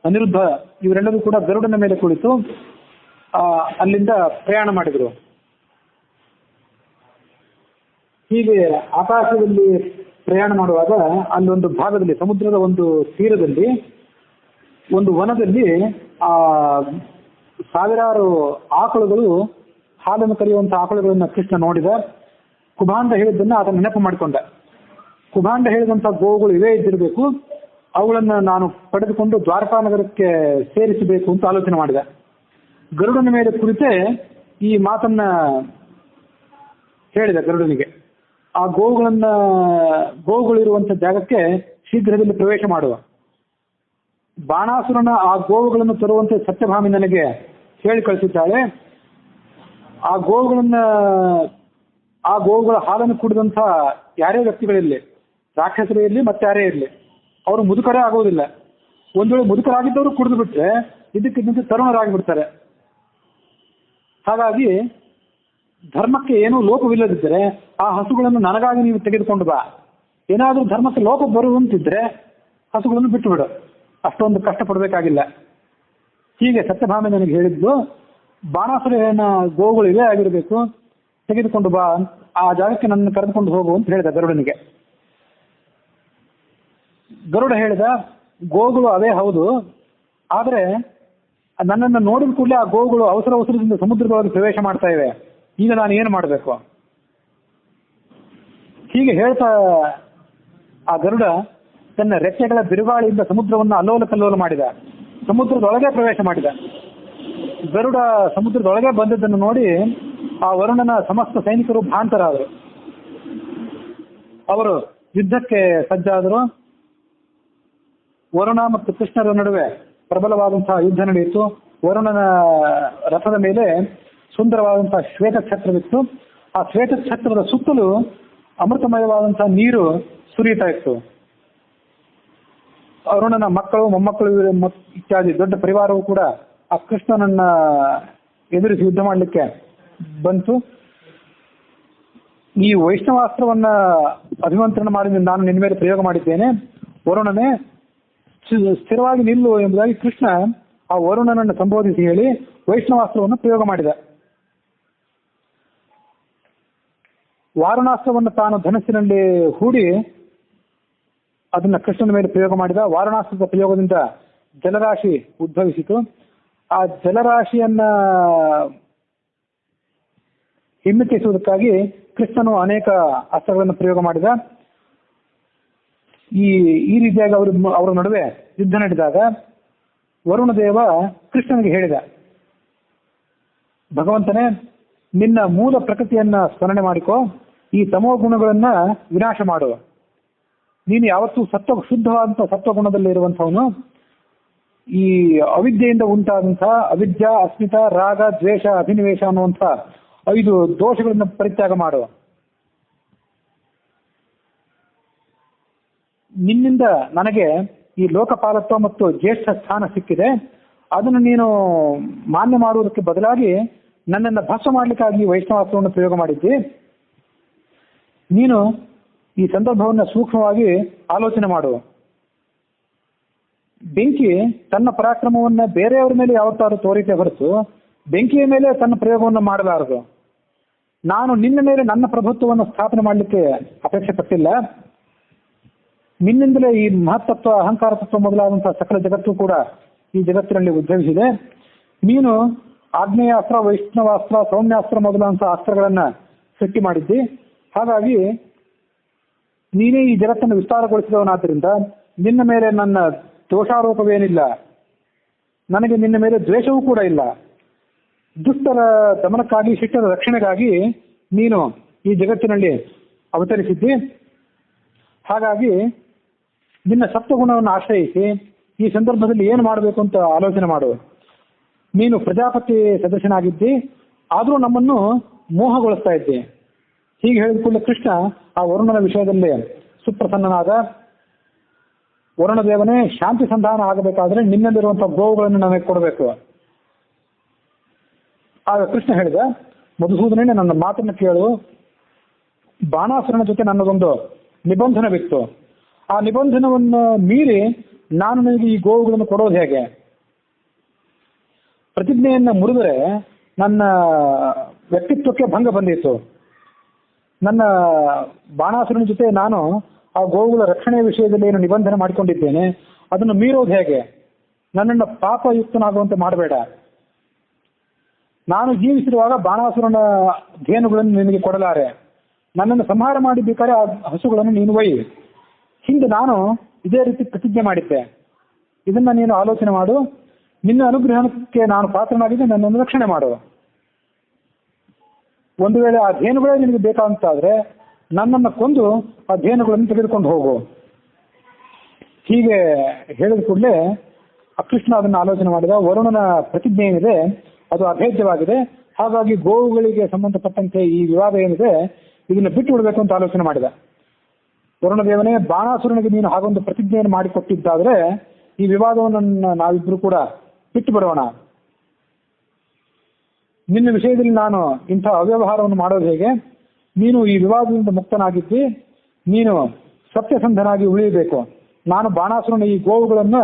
ಅನಿರುದ್ಧ ಇವರೆಲ್ಲರೂ ಕೂಡ ಗರುಡನ ಮೇಲೆ ಕುಳಿತು ಅಲ್ಲಿಂದ ಪ್ರಯಾಣ ಮಾಡಿದರು. ಹೀಗೆ ಆಕಾಶದಲ್ಲಿ ಪ್ರಯಾಣ ಮಾಡುವಾಗ ಅಲ್ಲೊಂದು ಭಾಗದಲ್ಲಿ, ಸಮುದ್ರದ ಒಂದು ತೀರದಲ್ಲಿ ಒಂದು ವನದಲ್ಲಿ ಸಾವಿರಾರು ಆಕಳುಗಳು, ಹಾಲನ್ನು ಕರೆಯುವಂತಹ ಆಕಳುಗಳನ್ನ ಕೃಷ್ಣ ನೋಡಿದ. ಕುಭಾಂಡ ಹೇಳಿದ್ದನ್ನ ಅದನ್ನು ನೆನಪು ಮಾಡಿಕೊಂಡ. ಕುಭಾಂಡ ಹೇಳಿದಂತಹ ಗೋವುಗಳು ಇವೇ ಇದ್ದಿರಬೇಕು, ಅವುಗಳನ್ನ ನಾನು ಪಡೆದುಕೊಂಡು ದ್ವಾರಕಾನಗರಕ್ಕೆ ಸೇರಿಸಬೇಕು ಅಂತ ಆಲೋಚನೆ ಮಾಡಿದ. ಗರುಡನ ಮೇಲೆ ಕುರಿತೇ ಈ ಮಾತನ್ನ ಹೇಳಿದ ಗರುಡನಿಗೆ. ಆ ಗೋವುಗಳಿರುವಂಥ ಜಾಗಕ್ಕೆ ಶೀಘ್ರದಲ್ಲಿ ಪ್ರವೇಶ ಮಾಡುವ. ಬಾಣಾಸುರನ ಆ ಗೋವುಗಳನ್ನು ತರುವಂತೆ ಸತ್ಯಭಾಮಿ ನನಗೆ ಹೇಳಿ ಕಳಿಸಿದ್ದಾಳೆ. ಆ ಗೋವುಗಳ ಹಾಲನ್ನು ಕುಡಿದಂಥ ಯಾರೇ ವ್ಯಕ್ತಿಗಳಿರಲಿ, ರಾಕ್ಷಸರೇ ಇರಲಿ ಮತ್ತೆ ಯಾರೇ ಇರಲಿ, ಅವರು ಮುದುಕರೇ ಆಗೋದಿಲ್ಲ. ಒಂದು ವೇಳೆ ಮುದುಕರಾಗಿದ್ದವರು ಕುಡಿದು ಬಿಟ್ರೆ ಇದಕ್ಕಿದ್ದಂತೆ ತರುಣರಾಗಿಬಿಡ್ತಾರೆ. ಹಾಗಾಗಿ ಧರ್ಮಕ್ಕೆ ಏನೂ ಲೋಪವಿಲ್ಲದಿದ್ದರೆ ಆ ಹಸುಗಳನ್ನು ನನಗಾಗಿ ನೀವು ತೆಗೆದುಕೊಂಡು ಬಾ. ಏನಾದರೂ ಧರ್ಮಕ್ಕೆ ಲೋಪ ಬರುವಂತಿದ್ರೆ ಹಸುಗಳನ್ನು ಬಿಟ್ಟು ಬಿಡು, ಅಷ್ಟೊಂದು ಕಷ್ಟಪಡಬೇಕಾಗಿಲ್ಲ. ಹೀಗೆ ಸತ್ಯಭಾಮೆ ನನಗೆ ಹೇಳಿದ್ದು. ಬಾಣಾಸುರನ ಗೋವುಗಳು ಇವೇ ಆಗಿರಬೇಕು, ತೆಗೆದುಕೊಂಡು ಬಾ, ಆ ಜಾಗಕ್ಕೆ ನನ್ನ ಕರೆದುಕೊಂಡು ಹೋಗು ಅಂತ ಹೇಳಿದ ಗರುಡನಿಗೆ. ಗರುಡ ಹೇಳಿದ, ಗೋವುಗಳು ಅವೇ ಹೌದು, ಆದರೆ ನನ್ನನ್ನು ನೋಡಿದ ಕೂಡಲೇ ಆ ಗೋವುಗಳು ಅವಸರದಿಂದ ಸಮುದ್ರದೊಳಗೆ ಪ್ರವೇಶ ಮಾಡ್ತಾ ಇವೆ. ಈಗ ನಾನು ಏನು ಮಾಡಬೇಕು? ಹೀಗೆ ಹೇಳ್ತಾ ಆ ಗರುಡ ತನ್ನ ರೆಕ್ಕೆಗಳ ಬಿರುಗಾಳಿಯಿಂದ ಸಮುದ್ರವನ್ನು ಅಲ್ಲೋಲ ಕಲ್ಲೋಲ ಮಾಡಿದ. ಸಮುದ್ರದೊಳಗೆ ಪ್ರವೇಶ ಮಾಡಿದ. ಗರುಡ ಸಮುದ್ರದೊಳಗೆ ಬಂದದ್ದನ್ನು ನೋಡಿ ಆ ವರುಣನ ಸಮಸ್ತ ಸೈನಿಕರು ಭ್ರಾಂತರಾದರು. ಅವರು ಯುದ್ಧಕ್ಕೆ ಸಜ್ಜಾದರು. ವರುಣ ಮತ್ತು ಕೃಷ್ಣರ ನಡುವೆ ಪ್ರಬಲವಾದಂತಹ ಯುದ್ಧ ನಡೆಯಿತು. ವರುಣನ ರಥದ ಮೇಲೆ ಸುಂದರವಾದಂತಹ ಶ್ವೇತ ಛತ್ರವಿತ್ತು. ಆ ಶ್ವೇತ ಛತ್ರದ ಸುತ್ತಲೂ ಅಮೃತಮಯವಾದಂತಹ ನೀರು ಸುರಿಯುತ್ತಾ ಇತ್ತು. ವರುಣನ ಮಕ್ಕಳು, ಮೊಮ್ಮಕ್ಕಳು ಇತ್ಯಾದಿ ದೊಡ್ಡ ಪರಿವಾರವು ಕೂಡ ಆ ಕೃಷ್ಣನನ್ನ ಎದುರಿಸಿ ಯುದ್ಧ ಮಾಡಲಿಕ್ಕೆ ಬಂತು. ಈ ವೈಷ್ಣವಾಸ್ತ್ರವನ್ನ ಅಭಿಮಂತ್ರಣ ಮಾಡಿ ನಾನು ನಿನ್ನ ಮೇಲೆ ಪ್ರಯೋಗ ಮಾಡಿದ್ದೇನೆ, ವರುಣನೇ ಸ್ಥಿರವಾಗಿ ನಿಲ್ಲು ಎಂಬುದಾಗಿ ಕೃಷ್ಣ ಆ ವರುಣನನ್ನು ಸಂಬೋಧಿಸಿ ಹೇಳಿ ವೈಷ್ಣವಾಸ್ತ್ರವನ್ನು ಪ್ರಯೋಗ ಮಾಡಿದ. ವಾರಣಾಸ್ತ್ರವನ್ನು ತಾನು ಧನಸ್ಸಿನಲ್ಲಿ ಹೂಡಿ ಅದನ್ನ ಕೃಷ್ಣನ ಮೇಲೆ ಪ್ರಯೋಗ ಮಾಡಿದ. ವಾರಣಾಸ್ತ್ರದ ಪ್ರಯೋಗದಿಂದ ಜಲರಾಶಿ ಉದ್ಭವಿಸಿತು. ಆ ಜಲರಾಶಿಯನ್ನ ಹಿಮ್ಮೆಟ್ಟಿಸುವುದಕ್ಕಾಗಿ ಕೃಷ್ಣನು ಅನೇಕ ಅಸ್ತ್ರಗಳನ್ನು ಪ್ರಯೋಗ ಮಾಡಿದ. ಈ ರೀತಿಯಾಗಿ ಅವರ ನಡುವೆ ಯುದ್ಧ ನಡೆದಾಗ ವರುಣದೇವ ಕೃಷ್ಣನಿಗೆ ಹೇಳಿದ, ಭಗವಂತನೇ, ನಿನ್ನ ಮೂಲ ಪ್ರಕೃತಿಯನ್ನ ಸ್ಮರಣೆ ಮಾಡಿಕೊ, ಈ ತಮೋ ಗುಣಗಳನ್ನ ವಿನಾಶ ಮಾಡುವ. ನೀನು ಯಾವತ್ತೂ ಶುದ್ಧವಾದಂಥ ಸತ್ವಗುಣದಲ್ಲಿ ಇರುವಂಥವನು. ಈ ಅವಿದ್ಯೆಯಿಂದ ಉಂಟಾದಂತಹ ಅವಿದ್ಯಾ, ಅಸ್ಮಿತಾ, ರಾಗ, ದ್ವೇಷ, ಅಭಿನಿವೇಶ ಅನ್ನುವಂಥ 5 ದೋಷಗಳನ್ನು ಪರಿತ್ಯಾಗ ಮಾಡುವ. ನಿನ್ನಿಂದ ನನಗೆ ಈ ಲೋಕಪಾಲತ್ವ ಮತ್ತು ಜ್ಯೇಷ್ಠ ಸ್ಥಾನ ಸಿಕ್ಕಿದೆ. ಅದನ್ನು ನೀನು ಮಾನ್ಯ ಮಾಡುವುದಕ್ಕೆ ಬದಲಾಗಿ ನನ್ನನ್ನು ಭಸ್ಮ ಮಾಡಲಿಕ್ಕಾಗಿ ವೈಷ್ಣವಾಸ್ತ್ರವನ್ನು ಪ್ರಯೋಗ ಮಾಡಿದ್ದಿ. ನೀನು ಈ ಸಂದರ್ಭವನ್ನು ಸೂಕ್ಷ್ಮವಾಗಿ ಆಲೋಚನೆ ಮಾಡು. ಬೆಂಕಿ ತನ್ನ ಪರಾಕ್ರಮವನ್ನು ಬೇರೆಯವರ ಮೇಲೆ ಯಾವತ್ತಾದ್ರೂ ತೋರಿಕೆ ಹೊರತು ಬೆಂಕಿಯ ಮೇಲೆ ತನ್ನ ಪ್ರಯೋಗವನ್ನು ಮಾಡಬಾರದು. ನಾನು ನಿನ್ನ ಮೇಲೆ ನನ್ನ ಪ್ರಭುತ್ವವನ್ನು ಸ್ಥಾಪನೆ ಮಾಡಲಿಕ್ಕೆ ಅಪೇಕ್ಷೆ ಪಟ್ಟಿಲ್ಲ. ನಿನ್ನಿಂದಲೇ ಈ ಮಹತ್ತತ್ವ, ಅಹಂಕಾರ ತತ್ವ ಮೊದಲಾದಂತಹ ಸಕಲ ಜಗತ್ತು ಕೂಡ ಈ ಜಗತ್ತಿನಲ್ಲಿ ಉದ್ಭವಿಸಿದೆ. ನೀನು ಆಗ್ನೇಯಾಸ್ತ್ರ, ವೈಷ್ಣವಾಸ್ತ್ರ, ಸೌಮ್ಯಾಸ್ತ್ರ ಮೊದಲಾದಂತಹ ಅಸ್ತ್ರಗಳನ್ನ ಸೃಷ್ಟಿ ಮಾಡಿದ್ದಿ. ಹಾಗಾಗಿ ನೀನೇ ಈ ಜಗತ್ತನ್ನು ವಿಸ್ತಾರಗೊಳಿಸಿದವನಾದ್ದರಿಂದ ನಿನ್ನ ಮೇಲೆ ನನ್ನ ದೋಷಾರೋಪವೇನಿಲ್ಲ. ನನಗೆ ನಿನ್ನ ಮೇಲೆ ದ್ವೇಷವೂ ಕೂಡ ಇಲ್ಲ. ದುಷ್ಟರ ದಮನಕ್ಕಾಗಿ, ಶಿಷ್ಟರ ರಕ್ಷಣೆಗಾಗಿ ನೀನು ಈ ಜಗತ್ತಿನಲ್ಲಿ ಅವತರಿಸಿದ್ದಿ. ಹಾಗಾಗಿ ನಿನ್ನ ಸತ್ವಗುಣವನ್ನು ಆಶ್ರಯಿಸಿ ಈ ಸಂದರ್ಭದಲ್ಲಿ ಏನು ಮಾಡಬೇಕು ಅಂತ ಆಲೋಚನೆ ಮಾಡು. ನೀನು ಪ್ರಜಾಪತಿ ಸದಸ್ಯನಾಗಿದ್ದಿ, ಆದರೂ ನಮ್ಮನ್ನು ಮೋಹಗೊಳಿಸ್ತಾ ಇದ್ದಿ. ಹೀಗೆ ಹೇಳಿದ ಕೂಡಲೇ ಕೃಷ್ಣ ಆ ವರುಣನ ವಿಷಯದಲ್ಲಿ ಸುಪ್ರಸನ್ನನಾದ. ವರುಣದೇವನೇ, ಶಾಂತಿ ಸಂಧಾನ ಆಗಬೇಕಾದ್ರೆ ನಿನ್ನಲ್ಲಿರುವಂತಹ ಗೋವುಗಳನ್ನು ನಮಗೆ ಕೊಡಬೇಕು. ಆಗ ಕೃಷ್ಣ ಹೇಳಿದ, ಮಧುಸೂದನೇ, ನನ್ನ ಮಾತನ್ನು ಕೇಳು. ಬಾಣಾಸುರನ ಜೊತೆ ನನ್ನದೊಂದು ನಿಬಂಧನವಿತ್ತು. ಆ ನಿಬಂಧನವನ್ನು ಮೀರಿ ನಾನು ನಿನಗೆ ಈ ಗೋವುಗಳನ್ನು ಕೊಡೋದು ಹೇಗೆ? ಪ್ರತಿಜ್ಞೆಯನ್ನು ಮುರಿದರೆ ನನ್ನ ವ್ಯಕ್ತಿತ್ವಕ್ಕೆ ಭಂಗ ಬಂದಿತ್ತು. ನನ್ನ ಬಾಣಾಸುರನ ಜೊತೆ ನಾನು ಆ ಗೋವುಗಳ ರಕ್ಷಣೆಯ ವಿಷಯದಲ್ಲಿ ಏನು ನಿಬಂಧನ ಮಾಡಿಕೊಂಡಿದ್ದೇನೆ, ಅದನ್ನು ಮೀರೋದು ಹೇಗೆ? ನನ್ನನ್ನು ಪಾಪಯುಕ್ತನಾಗುವಂತೆ ಮಾಡಬೇಡ. ನಾನು ಜೀವಿಸಿರುವಾಗ ಬಾಣಾಸುರನ ಧೇನುಗಳನ್ನು ನಿನಗೆ ಕೊಡಲಾರೆ. ನನ್ನನ್ನು ಸಂಹಾರ ಮಾಡಿ ಬೇಕಾದ್ರೆ ಆ ಹಸುಗಳನ್ನು ನೀನು ಒಯ್ಯಿ. ಹಿಂದೆ ನಾನು ಇದೇ ರೀತಿ ಪ್ರತಿಜ್ಞೆ ಮಾಡಿದ್ದೆ. ಇದನ್ನ ನೀನು ಆಲೋಚನೆ ಮಾಡು. ನಿನ್ನ ಅನುಗ್ರಹಕ್ಕೆ ನಾನು ಪಾತ್ರನಾಗಿದ್ದೆ, ನನ್ನನ್ನು ರಕ್ಷಣೆ ಮಾಡು. ಒಂದು ವೇಳೆ ಆ ಧೇನುಗಳೇ ನಿನಗೆ ಬೇಕಾದಂತಾದ್ರೆ ನನ್ನನ್ನು ಕೊಂದು ಆ ಧೇನುಗಳನ್ನು ತೆಗೆದುಕೊಂಡು ಹೋಗು. ಹೀಗೆ ಹೇಳಿದ ಕೂಡಲೇ ಕೃಷ್ಣ ಅದನ್ನು ಆಲೋಚನೆ ಮಾಡಿದ. ವರುಣನ ಪ್ರತಿಜ್ಞೆ ಏನಿದೆ ಅದು ಅಭೇದ್ಯವಾಗಿದೆ, ಹಾಗಾಗಿ ಗೋವುಗಳಿಗೆ ಸಂಬಂಧಪಟ್ಟಂತೆ ಈ ವಿವಾದ ಏನಿದೆ ಇದನ್ನು ಬಿಟ್ಟು ಬಿಡಬೇಕು ಅಂತ ಆಲೋಚನೆ ಮಾಡಿದ. ವರುಣದೇವನೇ, ಬಾಣಾಸುರನಿಗೆ ನೀನು ಹಾಗೊಂದು ಪ್ರತಿಜ್ಞೆಯನ್ನು ಮಾಡಿಕೊಟ್ಟಿದ್ದಾದ್ರೆ ಈ ವಿವಾದವನ್ನು ನಾವಿಬ್ರು ಕೂಡ ಬಿಟ್ಟು ಬಿಡೋಣ. ನಿನ್ನ ವಿಷಯದಲ್ಲಿ ನಾನು ಇಂಥ ಅವ್ಯವಹಾರವನ್ನು ಮಾಡೋದು ಹೇಗೆ? ನೀನು ಈ ವಿವಾದದಿಂದ ಮುಕ್ತನಾಗಿದ್ದಿ, ನೀನು ಸತ್ಯಸಂಧನಾಗಿ ಉಳಿಯಬೇಕು. ನಾನು ಬಾಣಾಸುರನ ಈ ಗೋವುಗಳನ್ನು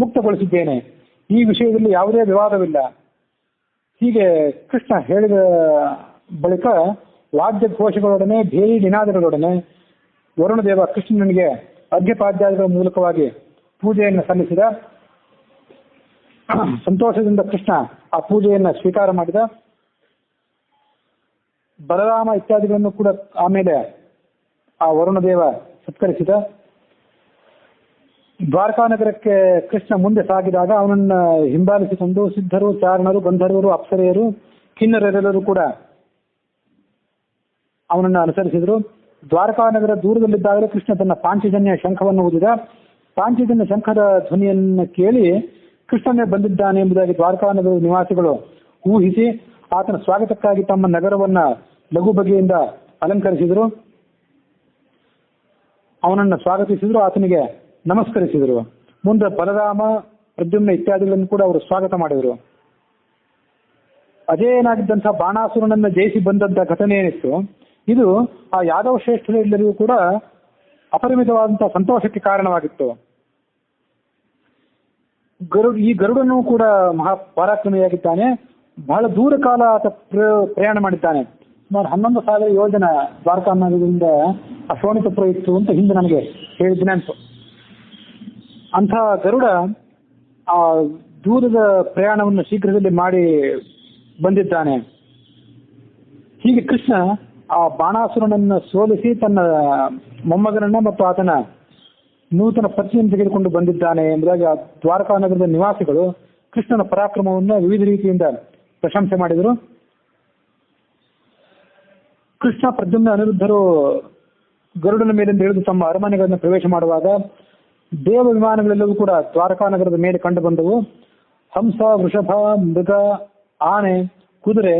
ಮುಕ್ತಗೊಳಿಸಿದ್ದೇನೆ, ಈ ವಿಷಯದಲ್ಲಿ ಯಾವುದೇ ವಿವಾದವಿಲ್ಲ. ಹೀಗೆ ಕೃಷ್ಣ ಹೇಳಿದ ಬಳಿಕ ವಾದ್ಯ ಘೋಷಗಳೊಡನೆ ಭೇರಿ ನಿನಾದಗಳೊಡನೆ ವರುಣದೇವ ಕೃಷ್ಣನಿಗೆ ಅರ್ಘ್ಯಪಾದ್ಯಾದಿಗಳ ಮೂಲಕವಾಗಿ ಪೂಜೆಯನ್ನು ಸಲ್ಲಿಸಿದ. ಸಂತೋಷದಿಂದ ಕೃಷ್ಣ ಆ ಪೂಜೆಯನ್ನು ಸ್ವೀಕಾರ ಮಾಡಿದ. ಬಲರಾಮ ಇತ್ಯಾದಿಗಳನ್ನು ಕೂಡ ಆಮೇಲೆ ಆ ವರುಣದೇವ ಸತ್ಕರಿಸಿದ. ದ್ವಾರಕಾ ನಗರಕ್ಕೆ ಕೃಷ್ಣ ಮುಂದೆ ಸಾಗಿದಾಗ ಅವನನ್ನ ಹಿಂಬಾಲಿಸಿಕೊಂಡು ಸಿದ್ಧರು, ಚಾರಣರು, ಗಂಧರ್ವರು, ಅಪ್ಸರೆಯರು, ಕಿನ್ನರೆಲ್ಲರೂ ಕೂಡ ಅವನನ್ನು ಅನುಸರಿಸಿದರು. ದ್ವಾರಕಾ ನಗರ ದೂರದಲ್ಲಿದ್ದಾಗಲೇ ಕೃಷ್ಣ ತನ್ನ ಪಾಂಚಜನ್ಯ ಶಂಖವನ್ನು ಊದಿದ. ಪಾಂಚಜನ್ಯ ಶಂಖದ ಧ್ವನಿಯನ್ನು ಕೇಳಿ ಕೃಷ್ಣನೇ ಬಂದಿದ್ದಾನೆ ಎಂಬುದಾಗಿ ದ್ವಾರಕಾ ನಗರದ ನಿವಾಸಿಗಳು ಊಹಿಸಿ ಆತನ ಸ್ವಾಗತಕ್ಕಾಗಿ ತಮ್ಮ ನಗರವನ್ನ ಲಘು ಬಗೆಯಿಂದ ಅಲಂಕರಿಸಿದರು. ಅವನನ್ನು ಸ್ವಾಗತಿಸಿದ್ರು, ಆತನಿಗೆ ನಮಸ್ಕರಿಸಿದರು. ಮುಂದೆ ಬಲರಾಮ, ಪ್ರದ್ಯುಮ್ನ ಇತ್ಯಾದಿಗಳನ್ನು ಕೂಡ ಅವರು ಸ್ವಾಗತ ಮಾಡಿದರು. ಅಜೇಯನಾಗಿದ್ದಂತಹ ಬಾಣಾಸುರನನ್ನ ಜಯಿಸಿ ಬಂದಂತಹ ಘಟನೆ ಏನಿತ್ತು, ಇದು ಆ ಯಾದವ ಶ್ರೇಷ್ಠರೆಲ್ಲರಿಗೂ ಕೂಡ ಅಪರಿಮಿತವಾದಂತಹ ಸಂತೋಷಕ್ಕೆ ಕಾರಣವಾಗಿತ್ತು. ಈ ಗರುಡನು ಕೂಡ ಮಹಾಪರಾಕ್ರಮಿಯಾಗಿದ್ದಾನೆ. ಬಹಳ ದೂರ ಕಾಲ ಆತ ಪ್ರಯಾಣ ಮಾಡಿದ್ದಾನೆ. ಸುಮಾರು 11,000 ಯೋಜನೆ ದ್ವಾರಕಾ ನಗರದಿಂದ ಆ ಶೋಣಿತಪುರ ಇತ್ತು ಅಂತ ಹಿಂದೆ ನನಗೆ ಹೇಳಿದ ನೆನಪು. ಅಂಥ ಗರುಡ ಆ ದೂರದ ಪ್ರಯಾಣವನ್ನು ಶೀಘ್ರದಲ್ಲಿ ಮಾಡಿ ಬಂದಿದ್ದಾನೆ. ಹೀಗೆ ಕೃಷ್ಣ ಆ ಬಾಣಾಸುರನನ್ನು ಸೋಲಿಸಿ ತನ್ನ ಮೊಮ್ಮಗನನ್ನ ಮತ್ತು ಆತನ ನೂತನ ಪತ್ನಿಯನ್ನು ತೆಗೆದುಕೊಂಡು ಬಂದಿದ್ದಾನೆ ಎಂಬುದಾಗಿ ಆ ದ್ವಾರಕಾ ನಗರದ ನಿವಾಸಿಗಳು ಕೃಷ್ಣನ ಪರಾಕ್ರಮವನ್ನು ವಿವಿಧ ರೀತಿಯಿಂದ ಪ್ರಶಂಸೆ ಮಾಡಿದರು. ಕೃಷ್ಣ, ಪ್ರದ್ಯುಮ್ನ, ಅನಿರುದ್ಧರು ಗರುಡನ ಮೇಲಿಂದ ಇಳಿದು ತಮ್ಮ ಅರಮನೆಗಳನ್ನು ಪ್ರವೇಶ ಮಾಡುವಾಗ ದೇವ ವಿಮಾನಗಳೆಲ್ಲವೂ ಕೂಡ ದ್ವಾರಕಾ ನಗರದ ಮೇಲೆ ಕಂಡು ಬಂದವು. ಹಂಸ, ವೃಷಭ, ಮೃಗ, ಆನೆ, ಕುದುರೆ,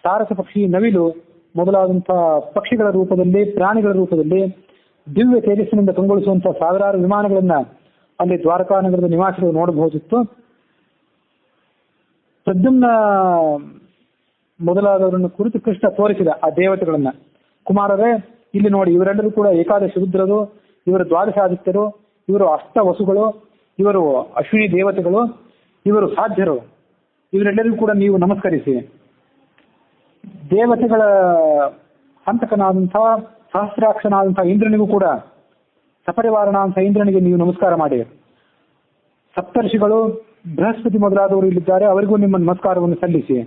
ಸಾರಸ ಪಕ್ಷಿ, ನವಿಲು ಮೊದಲಾದಂತಹ ಪಕ್ಷಿಗಳ ರೂಪದಲ್ಲಿ, ಪ್ರಾಣಿಗಳ ರೂಪದಲ್ಲಿ ದಿವ್ಯ ತೇಜಸ್ಸಿನಿಂದ ಕಂಗೊಳಿಸುವಂತಹ ಸಾವಿರಾರು ವಿಮಾನಗಳನ್ನ ಅಲ್ಲಿ ದ್ವಾರಕಾ ನಗರದ ನಿವಾಸಿಗಳು ನೋಡಬಹುದಿತ್ತು. ಪ್ರದ್ಯುಮ್ನ ಮೊದಲಾದವರನ್ನು ಕುರಿತು ಕೃಷ್ಣ ತೋರಿಸಿದ ಆ ದೇವತೆಗಳನ್ನ. ಕುಮಾರರೇ, ಇಲ್ಲಿ ನೋಡಿ, ಇವರೆಲ್ಲರೂ ಕೂಡ ಏಕಾದಶಿ ರುದ್ರರು, ಇವರು ದ್ವಾದಶಾದಿತ್ಯರು, ಇವರು ಅಷ್ಟವಸುಗಳು, ಇವರು ಅಶ್ವಿನಿ ದೇವತೆಗಳು, ಇವರು ಸಾಧ್ಯರು, ಇವರೆಲ್ಲರಿಗೂ ಕೂಡ ನೀವು ನಮಸ್ಕರಿಸಿ. ದೇವತೆಗಳ ಹಂತಕನಾದಂತಹ ಸಹಸ್ರಾಕ್ಷನಾದಂತಹ ಇಂದ್ರನಿಗೂ ಕೂಡ ಸಪರಿವಾರನಾದಂತಹ ಇಂದ್ರನಿಗೆ ನೀವು ನಮಸ್ಕಾರ ಮಾಡಿ. ಸಪ್ತರ್ಷಿಗಳು, ಬೃಹಸ್ಪತಿ ಮೊದಲಾದವರು ಇಲ್ಲಿದ್ದಾರೆ, ಅವರಿಗೂ ನಿಮ್ಮ ನಮಸ್ಕಾರವನ್ನು ಸಲ್ಲಿಸಿ.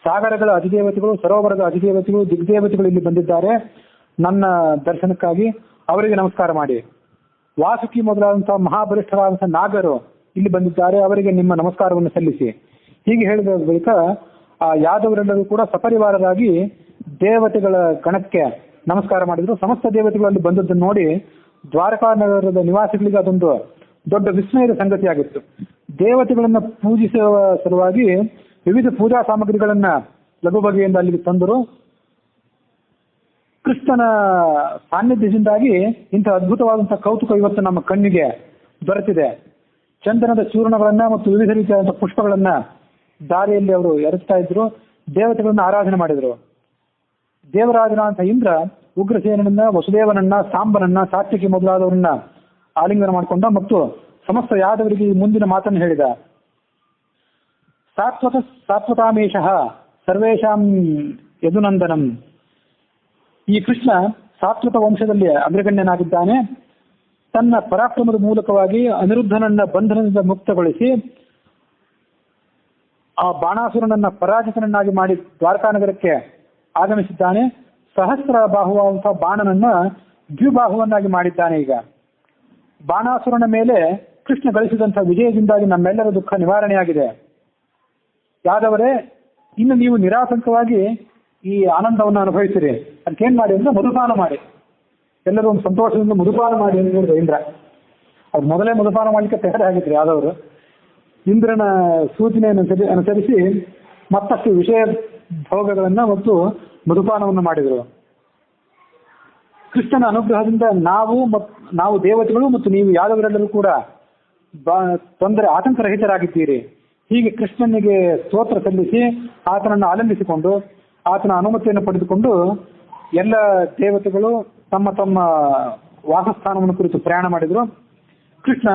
ಸಾಗರಗಳ ಅಧಿದೇವತೆಗಳು, ಸರೋವರದ ಅಧಿದೇವತೆಗಳು, ದಿಗ್ದೇವತೆಗಳು ಇಲ್ಲಿ ಬಂದಿದ್ದಾರೆ ನನ್ನ ದರ್ಶನಕ್ಕಾಗಿ, ಅವರಿಗೆ ನಮಸ್ಕಾರ ಮಾಡಿ. ವಾಸುಕಿ ಮೊದಲಾದಂತಹ ಮಹಾಬಲಿಷ್ಠರಾದಂತಹ ನಾಗರು ಇಲ್ಲಿ ಬಂದಿದ್ದಾರೆ, ಅವರಿಗೆ ನಿಮ್ಮ ನಮಸ್ಕಾರವನ್ನು ಸಲ್ಲಿಸಿ. ಹೀಗೆ ಹೇಳಿದ ಬಳಿಕ ಆ ಯಾದವರೆಲ್ಲರೂ ಕೂಡ ಸಪರಿವಾರರಾಗಿ ದೇವತೆಗಳ ಗಣಕ್ಕೆ ನಮಸ್ಕಾರ ಮಾಡಿದ್ರು. ಸಮಸ್ತ ದೇವತೆಗಳು ಅಲ್ಲಿ ಬಂದದ್ದನ್ನು ನೋಡಿ ದ್ವಾರಕಾ ನಗರದ ನಿವಾಸಿಗಳಿಗೆ ಅದೊಂದು ದೊಡ್ಡ ವಿಸ್ಮಯದ ಸಂಗತಿಯಾಗಿತ್ತು. ದೇವತೆಗಳನ್ನ ಪೂಜಿಸುವ ಸಲುವಾಗಿ ವಿವಿಧ ಪೂಜಾ ಸಾಮಗ್ರಿಗಳನ್ನ ಲಘು ಬಗೆಯಿಂದ ಅಲ್ಲಿಗೆ ತಂದರು. ಕೃಷ್ಣನ ಸಾನ್ನಿಧ್ಯದಿಂದಾಗಿ ಇಂಥ ಅದ್ಭುತವಾದಂತಹ ಕೌತುಕ ಇವತ್ತು ನಮ್ಮ ಕಣ್ಣಿಗೆ ದೊರೆತಿದೆ. ಚಂದನದ ಚೂರ್ಣಗಳನ್ನ ಮತ್ತು ವಿವಿಧ ರೀತಿಯಾದಂತಹ ಪುಷ್ಪಗಳನ್ನ ದಾರಿಯಲ್ಲಿ ಅವರು ಎರಚ್ತಾ ಇದ್ರು, ದೇವತೆಗಳನ್ನ ಆರಾಧನೆ ಮಾಡಿದ್ರು. ದೇವರಾಜನಾದಂಥ ಇಂದ್ರ ಉಗ್ರಸೇನನ್ನ, ವಸುದೇವನನ್ನ, ಸಾಂಬನನ್ನ, ಸಾತ್ವಿಕಿ ಮೊದಲಾದವರನ್ನ ಆಲಿಂಗನ ಮಾಡಿಕೊಂಡ ಮತ್ತು ಸಮಸ್ತ ಯಾದವರಿಗೆ ಈ ಮುಂದಿನ ಮಾತನ್ನು ಹೇಳಿದ. ಸಾತ್ವತಾಮೇಶ ಸರ್ವೇಶಾಂ ಯದುನಂದನಂ. ಈ ಕೃಷ್ಣ ಸಾತ್ವತ ವಂಶದಲ್ಲಿ ಅಗ್ರಗಣ್ಯನಾಗಿದ್ದಾನೆ. ತನ್ನ ಪರಾಕ್ರಮದ ಮೂಲಕವಾಗಿ ಅನಿರುದ್ಧನನ್ನ ಬಂಧನದಿಂದ ಮುಕ್ತಗೊಳಿಸಿ ಆ ಬಾಣಾಸುರನನ್ನ ಪರಾಜಿತನನ್ನಾಗಿ ಮಾಡಿ ದ್ವಾರಕಾ ನಗರಕ್ಕೆ ಆಗಮಿಸಿದ್ದಾನೆ. ಸಹಸ್ರ ಬಾಹುವಾದಂತಹ ಬಾಣನನ್ನ ದ್ವಿಬಾಹುವನ್ನಾಗಿ ಮಾಡಿದ್ದಾನೆ. ಈಗ ಬಾಣಾಸುರನ ಮೇಲೆ ಕೃಷ್ಣ ಗಳಿಸಿದಂತಹ ವಿಜಯದಿಂದಾಗಿ ನಮ್ಮೆಲ್ಲರ ದುಃಖ ನಿವಾರಣೆಯಾಗಿದೆ. ಯಾದವರೇ, ಇನ್ನು ನೀವು ನಿರಾತಂಕವಾಗಿ ಈ ಆನಂದವನ್ನು ಅನುಭವಿಸಿರಿ, ಅದಕ್ಕೇನ್ ಮಾಡಿ ಅಂದ್ರೆ ಮಧುಪಾನ ಮಾಡಿ, ಎಲ್ಲರೂ ಒಂದು ಸಂತೋಷದಿಂದ ಮಧುಪಾನ ಮಾಡಿ ಅಂತ ಹೇಳಿದ್ರು ಇಂದ್ರ. ಅವ್ರು ಮೊದಲೇ ಮಧುಪಾನ ಮಾಡ್ಲಿಕ್ಕೆ ತಯಾರಾಗಿದ್ರು ಯಾದವರು. ಇಂದ್ರನ ಸೂಚನೆಯನ್ನು ಅನುಸರಿಸಿ ಮತ್ತಷ್ಟು ವಿಷಯ ಭೋಗಗಳನ್ನ ಮತ್ತು ಮಧುಪಾನವನ್ನು ಮಾಡಿದರು. ಕೃಷ್ಣನ ಅನುಗ್ರಹದಿಂದ ನಾವು ದೇವತೆಗಳು ಮತ್ತು ನೀವು ಯಾದವರೆಲ್ಲರೂ ಕೂಡ ತೊಂದರೆ ಆತಂಕರಹಿತರಾಗಿದ್ದೀರಿ. ಹೀಗೆ ಕೃಷ್ಣನಿಗೆ ಸ್ತೋತ್ರ ಸಲ್ಲಿಸಿ ಆತನನ್ನು ಆಲಂಬಿಸಿಕೊಂಡು ಆತನ ಅನುಮತಿಯನ್ನು ಪಡೆದುಕೊಂಡು ಎಲ್ಲ ದೇವತೆಗಳು ತಮ್ಮ ತಮ್ಮ ವಾಸಸ್ಥಾನವನ್ನು ಕುರಿತು ಪ್ರಯಾಣ ಮಾಡಿದರು. ಕೃಷ್ಣ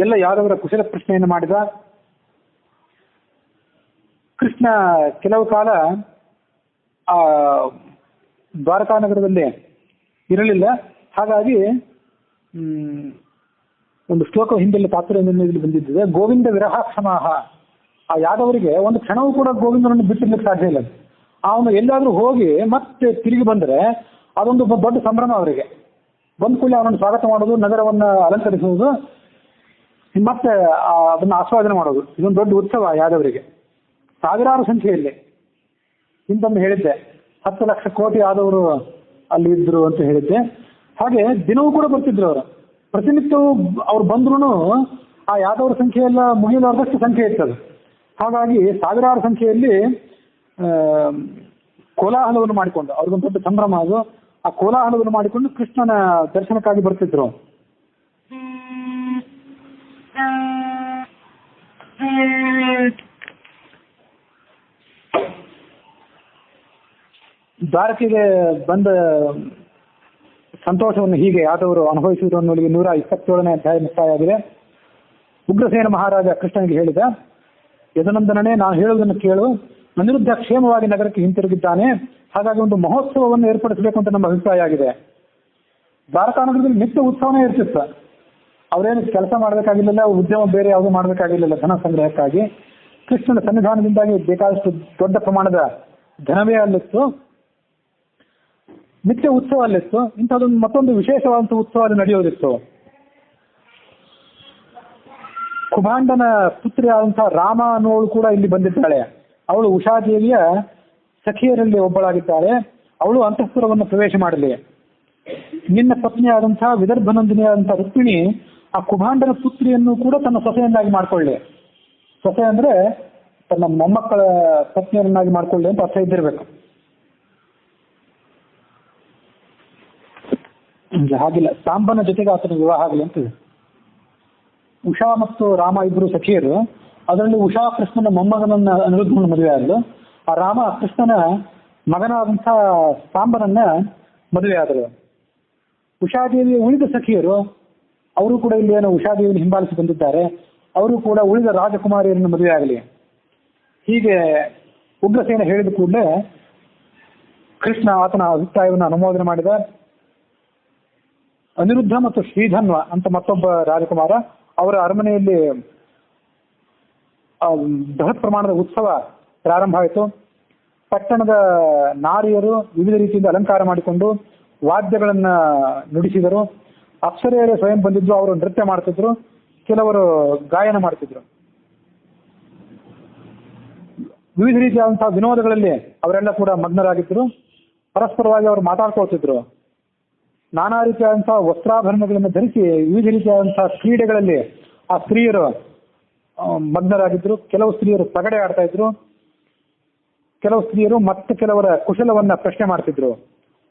ಎಲ್ಲ ಯಾದವರ ಕುಶಲ ಪ್ರಶ್ನೆಯನ್ನು ಮಾಡಿದ. ಕೃಷ್ಣ ಕೆಲವು ಕಾಲ ಆ ದ್ವಾರಕಾ ನಗರದಲ್ಲಿ ಇರಲಿಲ್ಲ. ಹಾಗಾಗಿ ಒಂದು ಶ್ಲೋಕ ಹಿಂದೆಲ್ಲ ತಾತ್ಪರ್ಯದಲ್ಲಿ ಬಂದಿದ್ದಿದೆ, ಗೋವಿಂದ ವಿರಹಾಕ್ಷಮಾಹ. ಆ ಯಾದವರಿಗೆ ಒಂದು ಕ್ಷಣವೂ ಕೂಡ ಗೋವಿಂದನನ್ನು ಬಿಟ್ಟಿರ್ಲಿಕ್ಕೆ ಸಾಧ್ಯ ಇಲ್ಲ. ಅವನು ಎಲ್ಲಾದ್ರೂ ಹೋಗಿ ಮತ್ತೆ ತಿರುಗಿ ಬಂದರೆ ಅದೊಂದು ದೊಡ್ಡ ಸಂಭ್ರಮ ಅವರಿಗೆ. ಬಂದ ಕೂಡಲೇ ಅವನನ್ನು ಸ್ವಾಗತ ಮಾಡೋದು, ನಗರವನ್ನು ಅಲಂಕರಿಸುವುದು, ಮತ್ತೆ ಅದನ್ನು ಆಸ್ವಾದನೆ ಮಾಡೋದು, ಇದೊಂದು ದೊಡ್ಡ ಉತ್ಸವ ಯಾದವರಿಗೆ. ಸಾವಿರಾರು ಸಂಖ್ಯೆಯಲ್ಲಿ ಹಿಂದೊಮ್ಮೆ ಹೇಳಿದ್ದೆ 10 ಲಕ್ಷ ಕೋಟಿ ಆದವರು ಅಲ್ಲಿ ಇದ್ರು ಅಂತ ಹೇಳಿದ್ದೆ. ಹಾಗೆ ದಿನವೂ ಕೂಡ ಬರ್ತಿದ್ರು ಅವರು. ಪ್ರತಿನಿತ್ಯವೂ ಅವ್ರು ಬಂದ್ರು ಆ ಯಾದವರ ಸಂಖ್ಯೆ ಎಲ್ಲ ಮುಗಿಯಲಾರ್ದಷ್ಟು ಸಂಖ್ಯೆ ಇರ್ತದೆ. ಹಾಗಾಗಿ ಸಾವಿರಾರು ಸಂಖ್ಯೆಯಲ್ಲಿ ಕೋಲಾಹಲವನ್ನು ಮಾಡಿಕೊಂಡು, ಅವ್ರಿಗೊಂದು ದೊಡ್ಡ ಸಂಭ್ರಮ ಅದು. ಆ ಕೋಲಾಹಲವನ್ನು ಮಾಡಿಕೊಂಡು ಕೃಷ್ಣನ ದರ್ಶನಕ್ಕಾಗಿ ಬರ್ತಿದ್ರು. ದ್ವಾರಕೆಗೆ ಬಂದ ಸಂತೋಷವನ್ನು ಹೀಗೆ ಯಾದವರು ಅನುಭವಿಸುವುದು ಅನ್ನೋರಿಗೆ 127ನೇ ಅಧ್ಯಾಯ ಮುಕ್ತಾಯವಾಗಿದೆ. ಉಗ್ರಸೇನ ಮಹಾರಾಜ ಕೃಷ್ಣನಿಗೆ ಹೇಳಿದ, ಯದುನಂದನನೇ, ನಾನು ಹೇಳುವುದನ್ನು ಕೇಳು. ಅನಿರುದ್ಧ ಕ್ಷೇಮವಾಗಿ ನಗರಕ್ಕೆ ಹಿಂತಿರುಗಿದ್ದಾನೆ. ಹಾಗಾಗಿ ಒಂದು ಮಹೋತ್ಸವವನ್ನು ಏರ್ಪಡಿಸಬೇಕು ಅಂತ ನಮ್ಮ ಅಭಿಪ್ರಾಯ ಆಗಿದೆ. ದ್ವಾರಕಾ ನಗರದಲ್ಲಿ ನಿತ್ಯ ಉತ್ಸವನೇ ಇರ್ತಿತ್ತು. ಅವರೇನು ಕೆಲಸ ಮಾಡಬೇಕಾಗಿರಲಿಲ್ಲ, ಉದ್ಯಮ ಬೇರೆ ಯಾವುದೂ ಮಾಡಬೇಕಾಗಿರಲಿಲ್ಲ ಧನ ಸಂಗ್ರಹಕ್ಕಾಗಿ. ಕೃಷ್ಣನ ಸನ್ನಿಧಾನದಿಂದಾಗಿ ಬೇಕಾದಷ್ಟು ದೊಡ್ಡ ಪ್ರಮಾಣದ ಧನವೇ ಅಲ್ಲಿತ್ತು, ನಿತ್ಯ ಉತ್ಸವ ಅಲ್ಲಿತ್ತು. ಇಂಥದ್ದೊಂದು ಮತ್ತೊಂದು ವಿಶೇಷವಾದಂಥ ಉತ್ಸವ ಅಲ್ಲಿ ನಡೆಯೋದಿತ್ತು. ಕುಭಾಂಡನ ಪುತ್ರಿಯಾದಂತಹ ರಾಮ ಅನ್ನೋಳು ಕೂಡ ಇಲ್ಲಿ ಬಂದಿದ್ದಾಳೆ. ಅವಳು ಉಷಾದೇವಿಯ ಸಖಿಯರಲ್ಲಿ ಒಬ್ಬಳಾಗಿದ್ದಾಳೆ. ಅವಳು ಅಂತಃಪುರವನ್ನು ಪ್ರವೇಶ ಮಾಡಲಿ. ನಿನ್ನ ಪತ್ನಿಯಾದಂತಹ ವಿದರ್ಭನಂದಿನಿಯಾದಂತಹ ರುಕ್ಮಿಣಿ ಆ ಕುಭಾಂಡನ ಪುತ್ರಿಯನ್ನು ಕೂಡ ತನ್ನ ಸೊಸೆಯನ್ನಾಗಿ ಮಾಡ್ಕೊಳ್ಳಿ. ಸೊಸೆ ಅಂದ್ರೆ ತನ್ನ ಮೊಮ್ಮಕ್ಕಳ ಪತ್ನಿಯನ್ನಾಗಿ ಮಾಡ್ಕೊಳ್ಳಿ ಅಂತ ಅರ್ಥ ಇದ್ದಿರಬೇಕು. ಹಾಗಿಲ್ಲ, ಸಾಂಬನ ಜೊತೆಗೆ ಆತನ ವಿವಾಹ ಆಗಲಿ ಅಂತ. ಉಷಾ ಮತ್ತು ರಾಮ ಇಬ್ಬರು ಸಖಿಯರು. ಅದರಲ್ಲಿ ಉಷಾ ಕೃಷ್ಣನ ಮೊಮ್ಮಗನನ್ನ ಅನಿರುದ್ಧನ ಮದುವೆ ಆದಳು. ಆ ರಾಮ ಕೃಷ್ಣನ ಮಗನಾದಂಥ ಸಾಂಬನನ್ನ ಮದುವೆ ಆದರು. ಉಷಾದೇವಿಯ ಉಳಿದ ಸಖಿಯರು ಅವರು ಕೂಡ ಇಲ್ಲಿ ಏನೋ ಉಷಾದೇವಿಯನ್ನು ಹಿಂಬಾಲಿಸಿ ಬಂದಿದ್ದಾರೆ. ಅವರು ಕೂಡ ಉಳಿದ ರಾಜಕುಮಾರಿಯರನ್ನು ಮದುವೆ ಆಗಲಿ. ಹೀಗೆ ಉಗ್ರಸೇನ ಹೇಳಿದ ಕೂಡಲೇ ಕೃಷ್ಣ ಆತನ ಅಭಿಪ್ರಾಯವನ್ನು ಅನುಮೋದನೆ ಮಾಡಿದ. ಅನಿರುದ್ಧ ಮತ್ತು ಶ್ರೀಧನ್ವ ಅಂತ ಮತ್ತೊಬ್ಬ ರಾಜಕುಮಾರ, ಅವರ ಅರಮನೆಯಲ್ಲಿ ಬೃಹತ್ ಪ್ರಮಾಣದ ಉತ್ಸವ ಪ್ರಾರಂಭ ಆಯಿತು. ಪಟ್ಟಣದ ನಾರಿಯರು ವಿವಿಧ ರೀತಿಯಿಂದ ಅಲಂಕಾರ ಮಾಡಿಕೊಂಡು ವಾದ್ಯಗಳನ್ನ ನುಡಿಸಿದರು. ಅಪ್ಸರೆಯರೇ ಸ್ವಯಂ ಬಂದಿದ್ರು, ಅವರು ನೃತ್ಯ ಮಾಡ್ತಿದ್ರು, ಕೆಲವರು ಗಾಯನ ಮಾಡ್ತಿದ್ರು. ವಿವಿಧ ರೀತಿಯಾದಂತಹ ವಿನೋದಗಳಲ್ಲಿ ಅವರೆಲ್ಲ ಕೂಡ ಮಗ್ನರಾಗಿದ್ದರು. ಪರಸ್ಪರವಾಗಿ ಅವರು ಮಾತಾಡ್ಕೊಳ್ತಿದ್ರು. ನಾನಾ ರೀತಿಯಾದಂತಹ ವಸ್ತ್ರಾಭರಣಗಳನ್ನು ಧರಿಸಿ ವಿವಿಧ ರೀತಿಯಾದಂತಹ ಕ್ರೀಡೆಗಳಲ್ಲಿ ಆ ಸ್ತ್ರೀಯರು ಮಗ್ನರಾಗಿದ್ರು. ಕೆಲವು ಸ್ತ್ರೀಯರು ಪಗಡೆ ಆಡ್ತಾ ಇದ್ರು, ಕೆಲವು ಸ್ತ್ರೀಯರು ಮತ್ತೆ ಕೆಲವರ ಕುಶಲವನ್ನ ಪ್ರಶ್ನೆ ಮಾಡ್ತಿದ್ರು.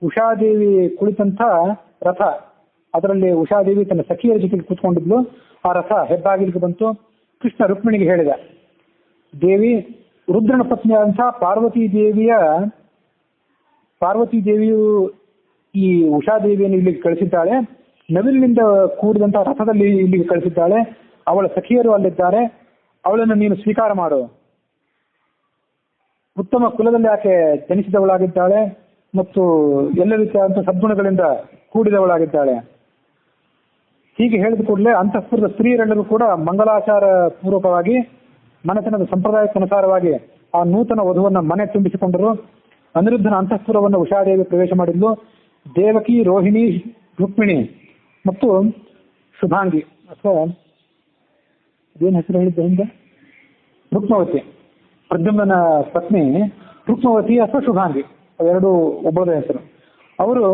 ಉಷಾದೇವಿ ಕುಳಿತಂಥ ರಥ, ಅದರಲ್ಲಿ ಉಷಾದೇವಿ ತನ್ನ ಸಖಿಯರ ಜೊತೆಗೆ ಕೂತ್ಕೊಂಡಿದ್ಲು. ಆ ರಥ ಹೆಬ್ಬಾಗಿಲಿಗೆ ಬಂತು. ಕೃಷ್ಣ ರುಕ್ಮಿಣಿಗೆ ಹೇಳಿದ, ದೇವಿ, ರುದ್ರನ ಪತ್ನಿಯಾದಂತಹ ಪಾರ್ವತಿ ದೇವಿಯು ಈ ಉಷಾದೇವಿಯನ್ನು ಇಲ್ಲಿಗೆ ಕಳಿಸಿದ್ದಾಳೆ. ನವಿಲಿನಿಂದ ಕೂಡಿದಂತಹ ರಥದಲ್ಲಿ ಇಲ್ಲಿಗೆ ಕಳಿಸಿದ್ದಾಳೆ. ಅವಳ ಸಖಿಯರು ಅಲ್ಲಿದ್ದಾರೆ, ಅವಳನ್ನು ನೀನು ಸ್ವೀಕಾರ ಮಾಡು. ಉತ್ತಮ ಕುಲದಲ್ಲಿ ಆಕೆ ಜನಿಸಿದವಳಾಗಿದ್ದಾಳೆ ಮತ್ತು ಎಲ್ಲ ರೀತಿಯಾದಂತಹ ಸದ್ಗುಣಗಳಿಂದ ಕೂಡಿದವಳಾಗಿದ್ದಾಳೆ. ಹೀಗೆ ಹೇಳಿದ ಕೂಡಲೇ ಅಂತಃಪುರದ ಸ್ತ್ರೀಯರೆಲ್ಲರೂ ಕೂಡ ಮಂಗಲಾಚಾರ ಪೂರ್ವಕವಾಗಿ ಮನಸ್ಸಿನ ಸಂಪ್ರದಾಯಕ್ಕನುಸಾರವಾಗಿ ಆ ನೂತನ ವಧುವನ್ನ ಮನೆ ತುಂಬಿಸಿಕೊಂಡರು. ಅನಿರುದ್ಧನ ಅಂತಃಪುರವನ್ನು ಉಷಾದೇವಿ ಪ್ರವೇಶ ಮಾಡಿದ್ಲು. ದೇವಕಿ, ರೋಹಿಣಿ, ರುಕ್ಮಿಣಿ ಮತ್ತು ಶುಭಾಂಗಿ ಅಥವಾ ಏನ್ ಹೆಸರು ಹೇಳಿದ್ದೆ ಹಿಂದೆ, ರುಕ್ಮವತಿ, ಪ್ರದ್ಯುಮ್ನ ಪತ್ನಿ ರುಕ್ಮವತಿ ಅಥವಾ ಶುಭಾಂಗಿ, ಅವೆರಡು ಒಬ್ಬರದೇ ಹೆಸರು. ಅವರು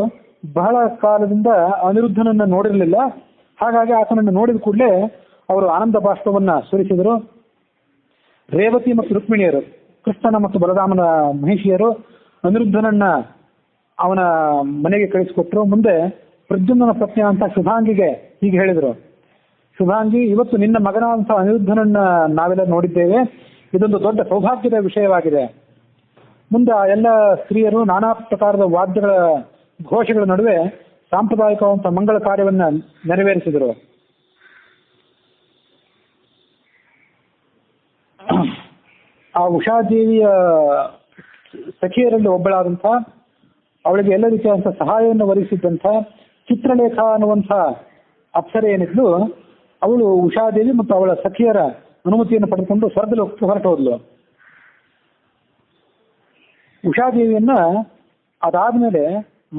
ಬಹಳ ಕಾಲದಿಂದ ಅನಿರುದ್ಧನನ್ನ ನೋಡಿರಲಿಲ್ಲ. ಹಾಗಾಗಿ ಆತನನ್ನು ನೋಡಿದ ಕೂಡಲೇ ಅವರು ಆನಂದ ಬಾಷ್ಪವನ್ನ ಸುರಿಸಿದರು. ರೇವತಿ ಮತ್ತು ರುಕ್ಮಿಣಿಯರು, ಕೃಷ್ಣನ ಮತ್ತು ಬಲರಾಮನ ಮಹಿಷಿಯರು ಅನಿರುದ್ಧನನ್ನ ಅವನ ಮನೆಗೆ ಕಳಿಸಿಕೊಟ್ರು. ಮುಂದೆ ಪ್ರದ್ಯುಮ್ನ ಪತ್ನಿ ಅಂತ ಶುಭಾಂಗಿಗೆ ಹೀಗೆ ಹೇಳಿದರು, ಶುಭಾಂಗಿ, ಇವತ್ತು ನಿನ್ನ ಮಗನಾದಂಥ ಅನಿರುದ್ಧನನ್ನ ನಾವೆಲ್ಲ ನೋಡಿದ್ದೇವೆ. ಇದೊಂದು ದೊಡ್ಡ ಸೌಭಾಗ್ಯದ ವಿಷಯವಾಗಿದೆ. ಮುಂದೆ ಆ ಎಲ್ಲ ಸ್ತ್ರೀಯರು ನಾನಾ ಪ್ರಕಾರದ ವಾದ್ಯಗಳ ಘೋಷಗಳ ನಡುವೆ ಸಾಂಪ್ರದಾಯಿಕವಂತ ಮಂಗಳ ಕಾರ್ಯವನ್ನ ನೆರವೇರಿಸಿದರು. ಆ ಉಷಾದೇವಿಯ ಸಖಿಯರಲ್ಲಿ ಒಬ್ಬಳಾದಂಥ, ಅವಳಿಗೆ ಎಲ್ಲ ರೀತಿಯಾದಂಥ ಸಹಾಯವನ್ನು ಒದಗಿಸಿದ್ದಂಥ ಚಿತ್ರಲೇಖ ಅನ್ನುವಂಥ ಅಪ್ಸರೆ ಏನಿದ್ಲು, ಅವಳು ಉಷಾದೇವಿ ಮತ್ತು ಅವಳ ಸಖಿಯರ ಅನುಮತಿಯನ್ನು ಪಡೆದುಕೊಂಡು ಸ್ವರ್ಗಲೋಕಕ್ಕೆ ಹೊರಟು ಹೋದ್ಲು. ಉಷಾದೇವಿಯನ್ನ ಅದಾದ್ಮೇಲೆ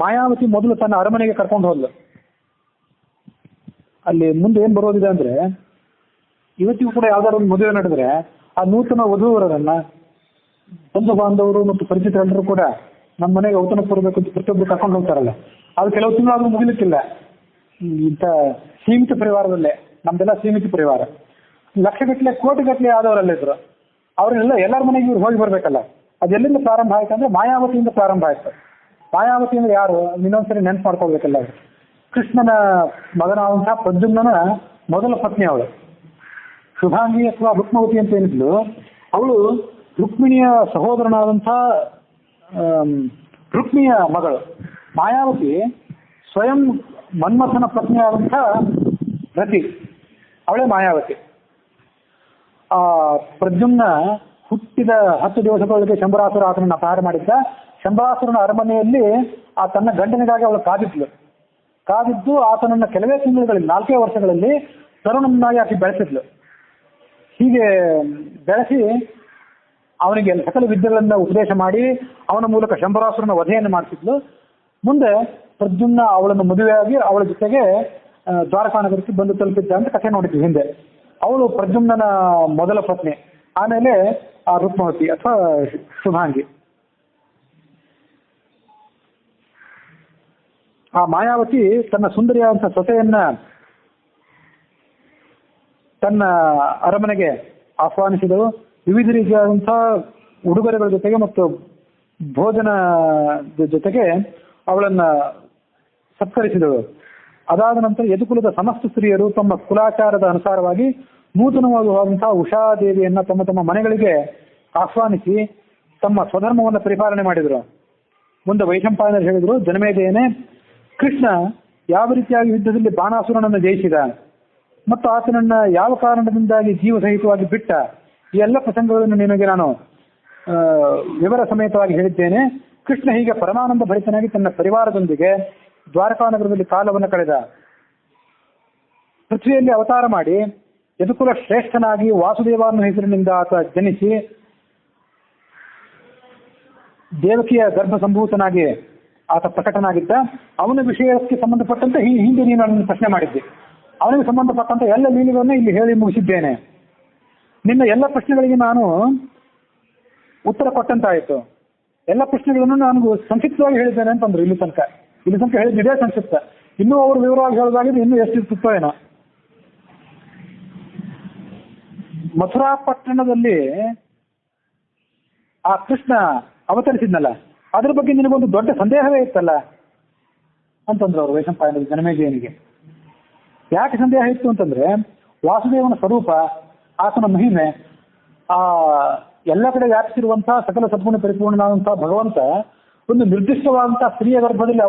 ಮಾಯಾವತಿ ಮೊದಲು ತನ್ನ ಅರಮನೆಗೆ ಕರ್ಕೊಂಡು ಹೋದ್ಲು. ಅಲ್ಲಿ ಮುಂದೆ ಏನ್ ಬರೋದಿದೆ ಅಂದ್ರೆ, ಇವತ್ತಿಗೂ ಕೂಡ ಯಾವ್ದಾದ್ರು ಒಂದು ಮದುವೆ ನಡೆದ್ರೆ ಆ ನೂತನ ವಧುವರನ್ನ ಬಂಧು ಬಾಂಧವರು ಮತ್ತು ಪರಿಚಿತರೆಲ್ಲರೂ ಕೂಡ ನಮ್ಮ ಮನೆಗೆ ಔತಣ ಕೊಡಬೇಕು ಅಂತ ಪ್ರತಿಯೊಬ್ಬರು ಕರ್ಕೊಂಡು ಹೋಗ್ತಾರಲ್ಲ, ಅದು ಕೆಲವು ತಿಂಗಳಾದ್ರೂ ಮುಗಿಲಿಕ್ಕಿಲ್ಲ. ಇಂಥ ಸೀಮಿತ ಪರಿವಾರದಲ್ಲೇ, ನಮ್ದೆಲ್ಲ ಸೀಮಿತ ಪರಿವಾರ, ಲಕ್ಷಗಟ್ಟಲೆ ಕೋಟಿಗಟ್ಟಲೆ ಆದವರೆಲ್ಲ ಇದ್ರು. ಅವ್ರನ್ನೆಲ್ಲ ಎಲ್ಲರ ಮನೆಗೆ ಇವ್ರು ಹೋಗಿ ಬರ್ಬೇಕಲ್ಲ. ಅದೆಲ್ಲಿಂದ ಪ್ರಾರಂಭ ಆಯ್ತು ಅಂದ್ರೆ ಮಾಯಾವತಿಯಿಂದ ಪ್ರಾರಂಭ ಆಯ್ತು. ಮಾಯಾವತಿ ಅಂದ್ರೆ ಯಾರು ಇನ್ನೊಂದ್ಸರಿ ನೆನ್ಪು ಮಾಡ್ಕೊಳ್ಬೇಕಲ್ಲ. ಅವರು ಕೃಷ್ಣನ ಮಗನಾದಂತಹ ಪ್ರದ್ಯುಮ್ನ ಮೊದಲ ಪತ್ನಿ ಅವಳು. ಶುಭಾಂಗಿ ಅಥವಾ ರುಕ್ಮವತಿ ಅಂತ ಏನಿದ್ಲು, ಅವಳು ರುಕ್ಮಿಣಿಯ ಸಹೋದರನಾದಂಥ ರುಕ್ಮಿಣಿಯ ಮಗಳು. ಮಾಯಾವತಿ ಸ್ವಯಂ ಮನ್ಮಥನ ಪತ್ನಿಯಾದಂಥ ರತಿ, ಅವಳೇ ಮಾಯಾವತಿ. ಆ ಪ್ರದ್ಯುಮ್ನ ಹುಟ್ಟಿದ 10 ದಿವಸಗಳಿಗೆ ಶಂಬರಾಸುರ ಆತನನ್ನು ಅಪಹಾರ ಮಾಡಿದ್ದ. ಶಂಬರಾಸುರನ ಅರಮನೆಯಲ್ಲಿ ಆ ತನ್ನ ಗಂಡನಿಗಾಗಿ ಅವಳು ಕಾದಿದ್ದು ಆತನನ್ನ ಕೆಲವೇ ತಿಂಗಳುಗಳಲ್ಲಿ, 4 ವರ್ಷಗಳಲ್ಲಿ ತರುಣನಾಗಿ ಆಕೆ ಬೆಳೆಸಿದ್ಲು. ಹೀಗೆ ಬೆಳೆಸಿ ಅವನಿಗೆ ಸಕಲ ವಿದ್ಯೆಗಳನ್ನ ಉಪದೇಶ ಮಾಡಿ ಅವನ ಮೂಲಕ ಶಂಬರಾಸುರನ ವಧೆಯನ್ನು ಮಾಡಿಸಿದ್ಲು. ಮುಂದೆ ಪ್ರದ್ಯುಮ್ನ ಅವಳನ್ನು ಮದುವೆಯಾಗಿ ಅವಳ ಜೊತೆಗೆ ದ್ವಾರಕಾನಗರಕ್ಕೆ ಬಂದು ತಲುಪಿದ್ದ ಅಂತ ಕಥೆ ನೋಡಿದ್ವಿ ಹಿಂದೆ. ಅವಳು ಪ್ರದ್ಯುಮ್ನ ಮೊದಲ ಪತ್ನಿ. ಆಮೇಲೆ ಆ ರುಕ್ಮವತಿ ಅಥವಾ ಶುಭಾಂಗಿ. ಆ ಮಾಯಾವತಿ ತನ್ನ ಸುಂದರಿಯಾದಂಥ ಸೊಸೆಯನ್ನ ತನ್ನ ಅರಮನೆಗೆ ಆಹ್ವಾನಿಸಿದಳು. ವಿವಿಧ ರೀತಿಯಾದಂತಹ ಉಡುಗೊರೆಗಳ ಜೊತೆಗೆ ಮತ್ತು ಭೋಜನ ಜೊತೆಗೆ ಅವಳನ್ನ ಸತ್ಕರಿಸಿದಳು. ಅದಾದ ನಂತರ ಯದುಕುಲದ ಸಮಸ್ತ ಸ್ತ್ರೀಯರು ತಮ್ಮ ಕುಲಾಚಾರದ ಅನುಸಾರವಾಗಿ ನೂತನವಾದಂತಹ ಉಷಾದೇವಿಯನ್ನ ತಮ್ಮ ತಮ್ಮ ಮನೆಗಳಿಗೆ ಆಹ್ವಾನಿಸಿ ತಮ್ಮ ಸ್ವಧರ್ಮವನ್ನು ಪರಿಪಾಲನೆ ಮಾಡಿದರು. ಮುಂದೆ ವೈಶಂಪಾಯನರು ಹೇಳಿದರು, ಜನಮೇಜಯನೇ, ಕೃಷ್ಣ ಯಾವ ರೀತಿಯಾಗಿ ಯುದ್ಧದಲ್ಲಿ ಬಾಣಾಸುರನನ್ನು ಜಯಿಸಿದ ಮತ್ತು ಆತನನ್ನ ಯಾವ ಕಾರಣದಿಂದಾಗಿ ಜೀವಸಹಿತವಾಗಿ ಬಿಟ್ಟ, ಈ ಎಲ್ಲ ಪ್ರಸಂಗಗಳನ್ನು ನಿನಗೆ ನಾನು ವಿವರ ಸಮೇತವಾಗಿ ಹೇಳಿದ್ದೇನೆ. ಕೃಷ್ಣ ಹೀಗೆ ಪರಮಾನಂದ ಭರಿತನಾಗಿ ತನ್ನ ಪರಿವಾರದೊಂದಿಗೆ ದ್ವಾರಕಾನಗರದಲ್ಲಿ ಕಾಲವನ್ನು ಕಳೆದ. ಪೃಥ್ವಿಯಲ್ಲಿ ಅವತಾರ ಮಾಡಿ ಯದುಕುಲ ಶ್ರೇಷ್ಠನಾಗಿ ವಾಸುದೇವ ಅನ್ನೋ ಹೆಸರಿನಿಂದ ಆತ ಜನಿಸಿ ದೇವಕಿಯ ಗರ್ಭ ಸಂಭೂತನಾಗಿ ಆತ ಪ್ರಕಟನಾಗಿದ್ದ. ಅವನ ವಿಷಯಕ್ಕೆ ಸಂಬಂಧಪಟ್ಟಂತೆ ಹಿಂದೆ ನೀನು ನನ್ನ ಪ್ರಶ್ನೆ ಮಾಡಿದ್ದೆ. ಅವನಿಗೆ ಸಂಬಂಧಪಟ್ಟಂತೆ ಎಲ್ಲ ಲೀಲೆಗಳನ್ನು ಇಲ್ಲಿ ಹೇಳಿ ಮುಗಿಸಿದ್ದೇನೆ. ನಿನ್ನ ಎಲ್ಲ ಪ್ರಶ್ನೆಗಳಿಗೆ ನಾನು ಉತ್ತರ ಕೊಟ್ಟಂತಾಯಿತು. ಎಲ್ಲ ಪ್ರಶ್ನೆಗಳನ್ನು ನಾನು ಸಂಕ್ಷಿಪ್ತವಾಗಿ ಹೇಳಿದ್ದೇನೆ ಅಂತಂದ್ರು. ಇಲ್ಲಿ ತನಕ ಹೇಳಿದ್ದು ಇದೇ ಸಂಕ್ಷಿಪ್ತ. ಇನ್ನೂ ಅವರು ವಿವರವಾಗಿ ಹೇಳೋದಾಗಿದೆ, ಇನ್ನೂ ಎಷ್ಟಿರ್ತೋ ಏನೋ. ಮಥುರಾ ಪಟ್ಟಣದಲ್ಲಿ ಆ ಕೃಷ್ಣ ಅವತರಿಸಿದ್ನಲ್ಲ, ಅದ್ರ ಬಗ್ಗೆ ನಿನಗೊಂದು ದೊಡ್ಡ ಸಂದೇಹವೇ ಇತ್ತಲ್ಲ ಅಂತಂದ್ರು ಅವರು ವೈಶಂಪಾಯನ ಜನಮೇಜಯನಿಗೆ. ಯಾಕೆ ಸಂದೇಹ ಇತ್ತು ಅಂತಂದ್ರೆ, ವಾಸುದೇವನ ಸ್ವರೂಪ, ಆತನ ಮಹಿಮೆ, ಆ ಎಲ್ಲ ಕಡೆ ವ್ಯಾಪಿಸಿರುವಂತಹ ಸಕಲ ಸದ್ಗುಣ ಪರಿಪೂರ್ಣನಾದಂತಹ ಭಗವಂತ ಒಂದು ನಿರ್ದಿಷ್ಟವಾದಂತಹ ಸ್ತ್ರೀಯ ಗರ್ಭದಲ್ಲಿ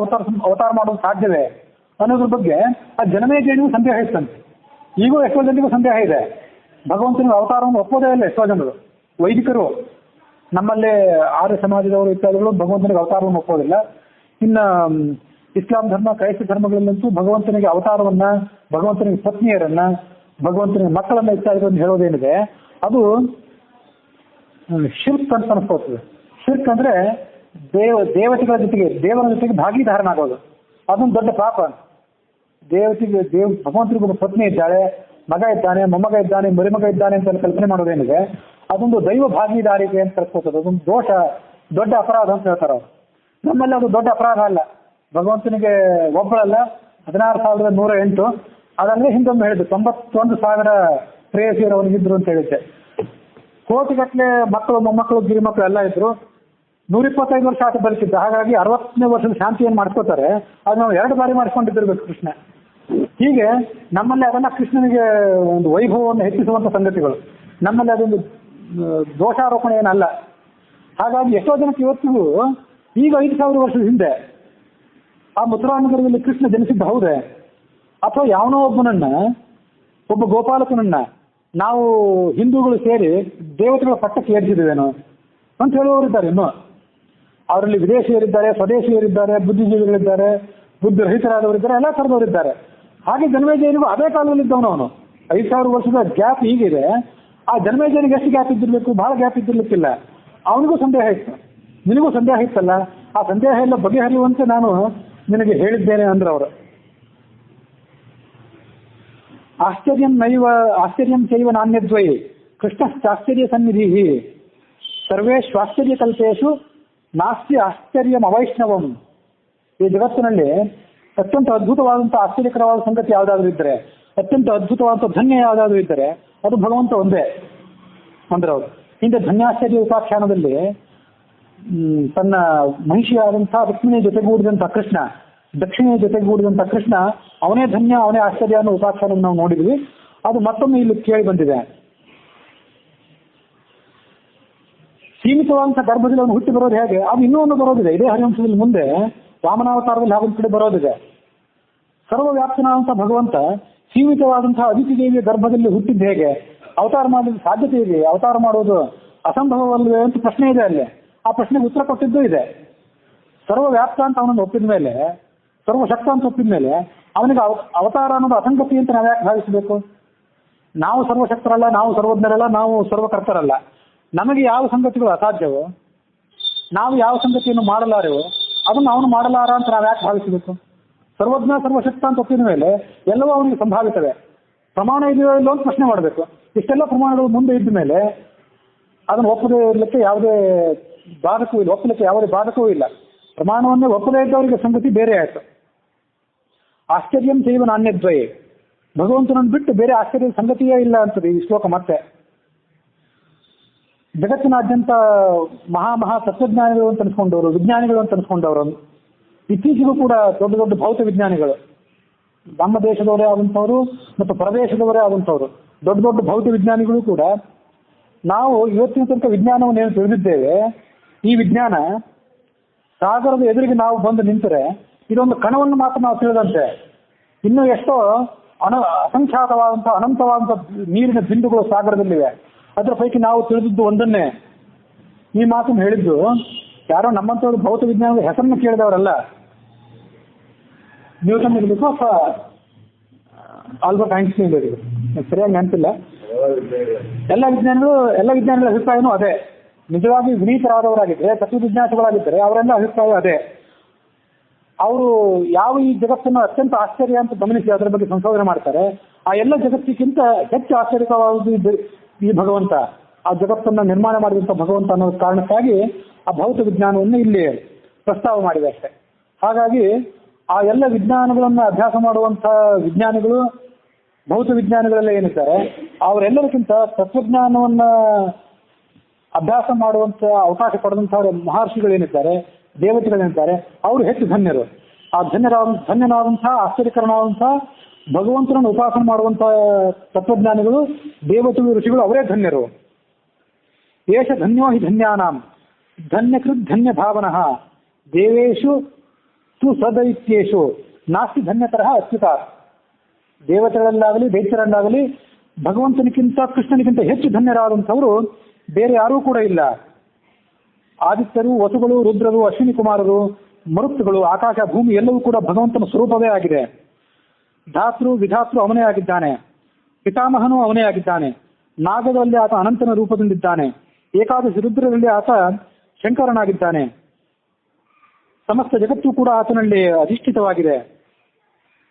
ಅವತಾರ ಮಾಡೋದು ಸಾಧ್ಯವೇ ಅನ್ನೋದ್ರ ಬಗ್ಗೆ ಆ ಜನಮೇಜಯನಿಗೂ ಸಂದೇಹ ಇತ್ತಂತೆ. ಈಗೂ ಎಷ್ಟೋ ಜನರಿಗೂ ಸಂದೇಹ ಇದೆ. ಭಗವಂತನ ಅವತಾರವನ್ನು ಒಪ್ಪೋದೇ ಇಲ್ಲ ಎಷ್ಟೋ ಜನರು. ವೈದಿಕರು, ನಮ್ಮಲ್ಲೇ ಆರ್ಯ ಸಮಾಜದವರು ಇತ್ಯಾದಿಗಳು ಭಗವಂತನಿಗೆ ಅವತಾರವನ್ನು ಒಪ್ಪೋದಿಲ್ಲ. ಇನ್ನು ಇಸ್ಲಾಂ ಧರ್ಮ, ಕ್ರೈಸ್ತ ಧರ್ಮಗಳಲ್ಲಂತೂ ಭಗವಂತನಿಗೆ ಅವತಾರವನ್ನ, ಭಗವಂತನಿಗೆ ಪತ್ನಿಯರನ್ನ, ಭಗವಂತನಿಗೆ ಮಕ್ಕಳನ್ನ ಇತ್ಯಾದಿಗಳನ್ನು ಹೇಳೋದೇನಿದೆ ಅದು ಶಿರ್ಕ್ ಅಂತ ಅನ್ಸ್ಕೋತದೆ. ಶಿರ್ಕ್ ಅಂದ್ರೆ ದೇವತೆಗಳ ಜೊತೆಗೆ, ದೇವರ ಜೊತೆಗೆ ಭಾಗೀದಾರನಾಗೋದು. ಅದೊಂದು ದೊಡ್ಡ ಪಾಪ. ಭಗವಂತನಿಗೆ ಒಬ್ಬ ಪತ್ನಿ ಇದ್ದಾಳೆ, ಮಗ ಇದ್ದಾನೆ, ಮೊಮ್ಮಗ ಇದ್ದಾನೆ, ಮರಿಮಗ ಇದ್ದಾನೆ ಅಂತ ಕಲ್ಪನೆ ಮಾಡೋದೇನಿದೆ ಅದೊಂದು ದೈವ ಭಾಗೀದಾರಿಕೆ ಅಂತ ಕಲ್ಸ್ಕೋತದೆ. ಅದೊಂದು ದೋಷ, ದೊಡ್ಡ ಅಪರಾಧ ಅಂತ ಹೇಳ್ತಾರೆ ಅವರು. ನಮ್ಮಲ್ಲಿ ಅದು ದೊಡ್ಡ ಅಪರಾಧ ಅಲ್ಲ. ಭಗವಂತನಿಗೆ ಒಬ್ಬಳಲ್ಲ 16,108. ಅದಂದ್ರೆ ಹಿಂದೊಮ್ಮೆ ಹೇಳಿದ್ದು 91,000 ಪ್ರೇಯಸಿಯರು ಅವನಿಗಿದ್ರು ಅಂತ ಹೇಳಿದ್ದೆ. ಕೋಟಿಗಟ್ಟಲೆ ಮಕ್ಕಳು, ಮೊಮ್ಮಕ್ಕಳು, ಗಿರಿಮಕ್ಕಳು ಎಲ್ಲ ಇದ್ರು. 125 ವರ್ಷ ಆತ ಬದುಕಿದ್ದ. ಹಾಗಾಗಿ 60ನೇ ವರ್ಷದ ಶಾಂತಿಯನ್ನು ಮಾಡ್ಕೋತಾರೆ. ಅದು ನಾವು 2 ಬಾರಿ ಮಾಡಿಸ್ಕೊಂಡಿದ್ದಿರ್ಬೇಕು ಕೃಷ್ಣ. ಹೀಗೆ ನಮ್ಮಲ್ಲಿ ಅದನ್ನ ಕೃಷ್ಣನಿಗೆ ಒಂದು ವೈಭವವನ್ನು ಹೆಚ್ಚಿಸುವಂತ ಸಂಗತಿಗಳು. ನಮ್ಮಲ್ಲಿ ಅದೊಂದು ದೋಷಾರೋಪಣೆ ಏನಲ್ಲ. ಹಾಗಾಗಿ ಎಷ್ಟೋ ಜನಕ್ಕೆ ಇವತ್ತಿಗೂ ಈಗ 5,000 ವರ್ಷದ ಹಿಂದೆ ಆ ಮಥುರಾನಗರದಲ್ಲಿ ಕೃಷ್ಣ ಜನಿಸಿದ್ದ ಹೌದೇ, ಅಥವಾ ಯಾವನೋ ಒಬ್ಬ ಗೋಪಾಲಕನನ್ನ ನಾವು ಹಿಂದೂಗಳು ಸೇರಿ ದೇವತೆಗಳ ಪಟ್ಟಕ್ಕೆ ಏರಿಸಿದ್ದೇವೇನೋ ಅಂತ ಹೇಳುವವರಿದ್ದಾರೆ. ಇನ್ನು ಅವರಲ್ಲಿ ವಿದೇಶಿಯರಿದ್ದಾರೆ, ಸ್ವದೇಶಿಯರಿದ್ದಾರೆ, ಬುದ್ಧಿಜೀವಿಗಳಿದ್ದಾರೆ, ಬುದ್ಧಿರಹಿತರಾದವರಿದ್ದಾರೆ, ಎಲ್ಲ ಥರದವರಿದ್ದಾರೆ. ಹಾಗೆ ಜನ್ಮೇಜಯನಿಗೂ ಅದೇ ಕಾಲದಲ್ಲಿದ್ದವನು ಅವನು. 5,000 ವರ್ಷದ ಗ್ಯಾಪ್ ಈಗಿದೆ. ಆ ಜನ್ಮೇಜಯನಿಗೆ ಎಷ್ಟು ಗ್ಯಾಪ್ ಇದ್ದಿರ್ಬೇಕು? ಬಹಳ ಗ್ಯಾಪ್ ಇದ್ದಿರ್ಲಿಕ್ಕಿಲ್ಲ. ಅವನಿಗೂ ಸಂದೇಹ ಇತ್ತು, ನಿನಗೂ ಸಂದೇಹ ಇತ್ತಲ್ಲ. ಆ ಸಂದೇಹ ಎಲ್ಲ ಬಗೆಹರಿಯುವಂತೆ ನಾನು ನಿನಗೆ ಹೇಳಿದ್ದೇನೆ ಅಂದ್ರೆ ಅವರು. ಆಶ್ಚರ್ಯಂ ಚೈವ ನಾಣ್ಯದ್ವೈ ಕೃಷ್ಣಶ್ಚಾಶ್ಚರ್ಯ ಸನ್ನಿಧಿ ಸರ್ವೇಶ್ವಾಶ್ಚರ್ಯ ಕಲ್ಪೇಶು ನಾಸ್ತಿ ಆಶ್ಚರ್ಯಂ ಅವೈಷ್ಣವಂ. ಈ ಜಗತ್ತಿನಲ್ಲಿ ಅತ್ಯಂತ ಅದ್ಭುತವಾದಂಥ ಆಶ್ಚರ್ಯಕರವಾದ ಸಂಗತಿ ಯಾವುದಾದ್ರೂ ಇದ್ದರೆ, ಅತ್ಯಂತ ಅದ್ಭುತವಾದಂಥ ಧನ್ಯ ಯಾವುದಾದ್ರೂ ಇದ್ದರೆ ಅದು ಭಗವಂತ ಒಂದೇ ಅಂದ್ರೆ ಅವರು. ಹಿಂದೆ ಧನ್ಯಾಶ್ಚರ್ಯ ಉಪಾಖ್ಯಾನದಲ್ಲಿ ತನ್ನ ಮಹಿಷಿಯಾದಂಥ ಲಕ್ಷ್ಮಿಯ ಜೊತೆಗೂಡಿದಂಥ ಕೃಷ್ಣ, ದಕ್ಷಿಣೆಯ ಜೊತೆಗೂಡಿದಂಥ ಕೃಷ್ಣ, ಅವನೇ ಧನ್ಯ, ಅವನೇ ಆಶ್ಚರ್ಯ ಅನ್ನೋ ಉಪಾಖ್ಯಾನ ನಾವು ನೋಡಿದ್ವಿ. ಅದು ಮತ್ತೊಮ್ಮೆ ಇಲ್ಲಿ ಕೇಳಿ ಬಂದಿದೆ. ಸೀಮಿತವಾದಂಥ ಗರ್ಭದಲ್ಲಿ ಅವನು ಹುಟ್ಟಿ ಬರೋದು ಹೇಗೆ, ಅದು ಇನ್ನೂ ಒಂದು ಬರೋದಿದೆ. ಇದೇ ಹರಿವಂಶದಲ್ಲಿ ಮುಂದೆ ವಾಮನಾವತಾರದಲ್ಲಿ ಹಾಗೊಂದು ಕಡೆ ಬರೋದಿದೆ. ಸರ್ವವ್ಯಾಪ್ತನಾದಂಥ ಭಗವಂತ ಸೀಮಿತವಾದಂತಹ ಅದಿತಿ ದೇವಿಯ ಗರ್ಭದಲ್ಲಿ ಹುಟ್ಟಿದ್ದು ಹೇಗೆ, ಅವತಾರ ಮಾಡಲಿಕ್ಕೆ ಸಾಧ್ಯತೆ ಇದೆ, ಅವತಾರ ಮಾಡುವುದು ಅಸಂಭವವಲ್ಲವೇ ಅಂತ ಪ್ರಶ್ನೆ ಇದೆ ಅಲ್ಲಿ. ಆ ಪ್ರಶ್ನೆಗೆ ಉತ್ತರ ಕೊಟ್ಟಿದ್ದೂ ಇದೆ. ಸರ್ವವ್ಯಾಪ್ತ ಅಂತ ಅವನನ್ನು ಒಪ್ಪಿದ ಮೇಲೆ, ಸರ್ವಶಕ್ತ ಅಂತ ಒಪ್ಪಿದ ಮೇಲೆ ಅವನಿಗೆ ಅವತಾರ ಅನ್ನೋದು ಅಸಂಗತಿ ಅಂತ ನಾವು ಯಾಕೆ ಭಾವಿಸಬೇಕು? ನಾವು ಸರ್ವಶಕ್ತರಲ್ಲ, ನಾವು ಸರ್ವಜ್ಞರಲ್ಲ, ನಾವು ಸರ್ವಕರ್ತರಲ್ಲ. ನಮಗೆ ಯಾವ ಸಂಗತಿಗಳು ಅಸಾಧ್ಯವೋ, ನಾವು ಯಾವ ಸಂಗತಿಯನ್ನು ಮಾಡಲಾರೆವೋ ಅದನ್ನು ಅವನು ಮಾಡಲಾರ ಅಂತ ನಾವು ಯಾಕೆ ಭಾವಿಸಬೇಕು? ಸರ್ವಜ್ಞ ಸರ್ವಶಕ್ತ ಅಂತ ಒಪ್ಪಿದ ಮೇಲೆ ಎಲ್ಲವೂ ಅವನಿಗೆ ಸಂಭಾವಿತವೆ. ಪ್ರಮಾಣ ಇದೆಯೋ ಇಲ್ಲೋ ಅಂತ ಪ್ರಶ್ನೆ ಮಾಡಬೇಕು. ಇಷ್ಟೆಲ್ಲ ಪ್ರಮಾಣಗಳು ಮುಂದೆ ಇದ್ದ ಮೇಲೆ ಅದನ್ನು ಒಪ್ಪದೇ ಇರಲಿಕ್ಕೆ ಯಾವುದೇ ಬಾಧಕವೂ ಇಲ್ಲ, ಒಪ್ಪಲಿಕ್ಕೆ ಯಾವುದೇ ಬಾಧಕವೂ ಇಲ್ಲ. ಪ್ರಮಾಣವನ್ನೇ ಒಪ್ಪದೇ ಇದ್ದವರಿಗೆ ಸಂಗತಿ ಬೇರೆ ಆಯಿತು. ಆಶ್ಚರ್ಯಂ ಚೈವ ನಾಣ್ಯದ್ವಯೇ, ಭಗವಂತನನ್ನು ಬಿಟ್ಟು ಬೇರೆ ಆಶ್ಚರ್ಯದ ಸಂಗತಿಯೇ ಇಲ್ಲ ಅಂತದೆ ಈ ಶ್ಲೋಕ. ಮತ್ತೆ ಜಗತ್ತಿನಾದ್ಯಂತ ಮಹಾ ತತ್ವಜ್ಞಾನಿಗಳು ಅಂತ ಅನ್ಸ್ಕೊಂಡವರು, ವಿಜ್ಞಾನಿಗಳು ಅಂತ ಅನ್ಸ್ಕೊಂಡವರು, ಇತ್ತೀಚೆಗೂ ಕೂಡ ದೊಡ್ಡ ದೊಡ್ಡ ಭೌತ ವಿಜ್ಞಾನಿಗಳು, ನಮ್ಮ ದೇಶದವರೇ ಆದಂಥವ್ರು ಮತ್ತು ಪ್ರದೇಶದವರೇ ಆದಂಥವ್ರು ದೊಡ್ಡ ದೊಡ್ಡ ಭೌತ ವಿಜ್ಞಾನಿಗಳು ಕೂಡ ನಾವು ಇವತ್ತಿನ ತನಕ ವಿಜ್ಞಾನವನ್ನು ಏನು ತಿಳಿದಿದ್ದೇವೆ, ಈ ವಿಜ್ಞಾನ ಸಾಗರದ ಎದುರಿಗೆ ನಾವು ಬಂದು ನಿಂತರೆ ಇದೊಂದು ಕಣವನ್ನು ಮಾತ್ರ ನಾವು ತಿಳಿದಂತೆ ಇನ್ನೂ ಎಷ್ಟೋ ಅಸಂಖ್ಯಾತವಾದಂತಹ ಅನಂತವಾದಂಥ ನೀರಿನ ಬಿಂದುಗಳು ಸಾಗರದಲ್ಲಿವೆ. ಅದರ ಪೈಕಿ ನಾವು ತಿಳಿದಿದ್ದು ಒಂದನ್ನೇ. ಈ ಮಾತನ್ನು ಹೇಳಿದ್ದು ಯಾರೋ ನಮ್ಮಂಥವ್ರು ಭೌತ ವಿಜ್ಞಾನದ ಹೆಸರನ್ನು ಕೇಳಿದವರಲ್ಲ. ನ್ಯೂಟನ್ ಇರಬೇಕು ಅಥವಾ ಆಲ್ಬರ್ಟ್ ಐನ್ಸ್ಟೈನ್ ಇರಬೇಕು, ಸರಿಯಾಗಿ ನೆನಪಿಲ್ಲ. ಎಲ್ಲ ವಿಜ್ಞಾನಿಗಳ ಅಭಿಪ್ರಾಯನೂ ಅದೇ. ನಿಜವಾಗಿ ವಿನೀತರಾದವರಾಗಿದ್ದರೆ, ತತ್ವವಿಜ್ಞಾನಿಗಳಾಗಿದ್ದರೆ ಅವರೆಲ್ಲ ಅಭಿಪ್ರಾಯ ಅದೇ. ಅವರು ಯಾವ ಈ ಜಗತ್ತನ್ನು ಅತ್ಯಂತ ಆಶ್ಚರ್ಯ ಅಂತ ಗಮನಿಸಿ ಅದರ ಬಗ್ಗೆ ಸಂಶೋಧನೆ ಮಾಡ್ತಾರೆ, ಆ ಎಲ್ಲ ಜಗತ್ತಿಗಿಂತ ಹೆಚ್ಚು ಆಶ್ಚರ್ಯಕವಾದ ಈ ಭಗವಂತ, ಆ ಜಗತ್ತನ್ನು ನಿರ್ಮಾಣ ಮಾಡಿದಂಥ ಭಗವಂತ ಅನ್ನೋ ಕಾರಣಕ್ಕಾಗಿ ಆ ಭೌತ ವಿಜ್ಞಾನವನ್ನು ಇಲ್ಲಿ ಪ್ರಸ್ತಾವ ಮಾಡಿದೆ ಅಷ್ಟೇ. ಹಾಗಾಗಿ ಆ ಎಲ್ಲ ವಿಜ್ಞಾನಗಳನ್ನು ಅಭ್ಯಾಸ ಮಾಡುವಂಥ ವಿಜ್ಞಾನಿಗಳು, ಭೌತ ವಿಜ್ಞಾನಿಗಳೆಲ್ಲ ಏನಿದ್ದಾರೆ ಅವರೆಲ್ಲರಿಗಿಂತ ತತ್ವಜ್ಞಾನವನ್ನು ಅಭ್ಯಾಸ ಮಾಡುವಂಥ ಅವಕಾಶ ಪಡೆದಂಥವ್ರ ಮಹರ್ಷಿಗಳೇನಿದ್ದಾರೆ, ದೇವತೆಗಳೇನಿದ್ದಾರೆ, ಅವರು ಹೆಚ್ಚು ಧನ್ಯರು. ಆ ಧನ್ಯನಾದಂತಹ ಆಶ್ಚರ್ಯಕರನಾದಂತಹ ಭಗವಂತನನ್ನು ಉಪಾಸನೆ ಮಾಡುವಂಥ ತತ್ವಜ್ಞಾನಿಗಳು, ದೇವತೆಗಳು, ಋಷಿಗಳು ಅವರೇ ಧನ್ಯರು. ಏಷ ಧನ್ಯೋ ಹಿ ಧನ್ಯಾನಾಂ ಧನ್ಯಕೃತ್ ಧನ್ಯ ಭಾವನಃ ದೇವೇಶು ತು ಸದೈತ್ಯೇಶು ನಾಸ್ತಿ ಧನ್ಯತರಃ ಅಚ್ಯುತ. ದೇವತೆಗಳಲ್ಲಾಗಲಿ ದೈತ್ಯರಲ್ಲಾಗಲಿ ಭಗವಂತನಿಗಿಂತ ಕೃಷ್ಣನಿಗಿಂತ ಹೆಚ್ಚು ಧನ್ಯರಾದಂಥವರು ಬೇರೆ ಯಾರೂ ಕೂಡ ಇಲ್ಲ. ಆದಿತ್ಯರು, ವಸುಗಳು, ರುದ್ರರು, ಅಶ್ವಿನಿ ಕುಮಾರರು, ಮರುತ್ತುಗಳು, ಆಕಾಶ, ಭೂಮಿ ಎಲ್ಲವೂ ಕೂಡ ಭಗವಂತನ ಸ್ವರೂಪವೇ ಆಗಿದೆ. ಧಾತೃ ವಿಧಾತೃ ಅವನೇ ಆಗಿದ್ದಾನೆ, ಪಿತಾಮಹನೂ ಅವನೇ ಆಗಿದ್ದಾನೆ. ನಾಗದಲ್ಲಿ ಆತ ಅನಂತನ ರೂಪದಿಂದಿದ್ದಾನೆ. ಏಕಾದಶಿ ರುದ್ರರಲ್ಲಿ ಆತ ಶಂಕರನಾಗಿದ್ದಾನೆ. ಸಮಸ್ತ ಜಗತ್ತು ಕೂಡ ಆತನಲ್ಲಿ ಅಧಿಷ್ಠಿತವಾಗಿದೆ.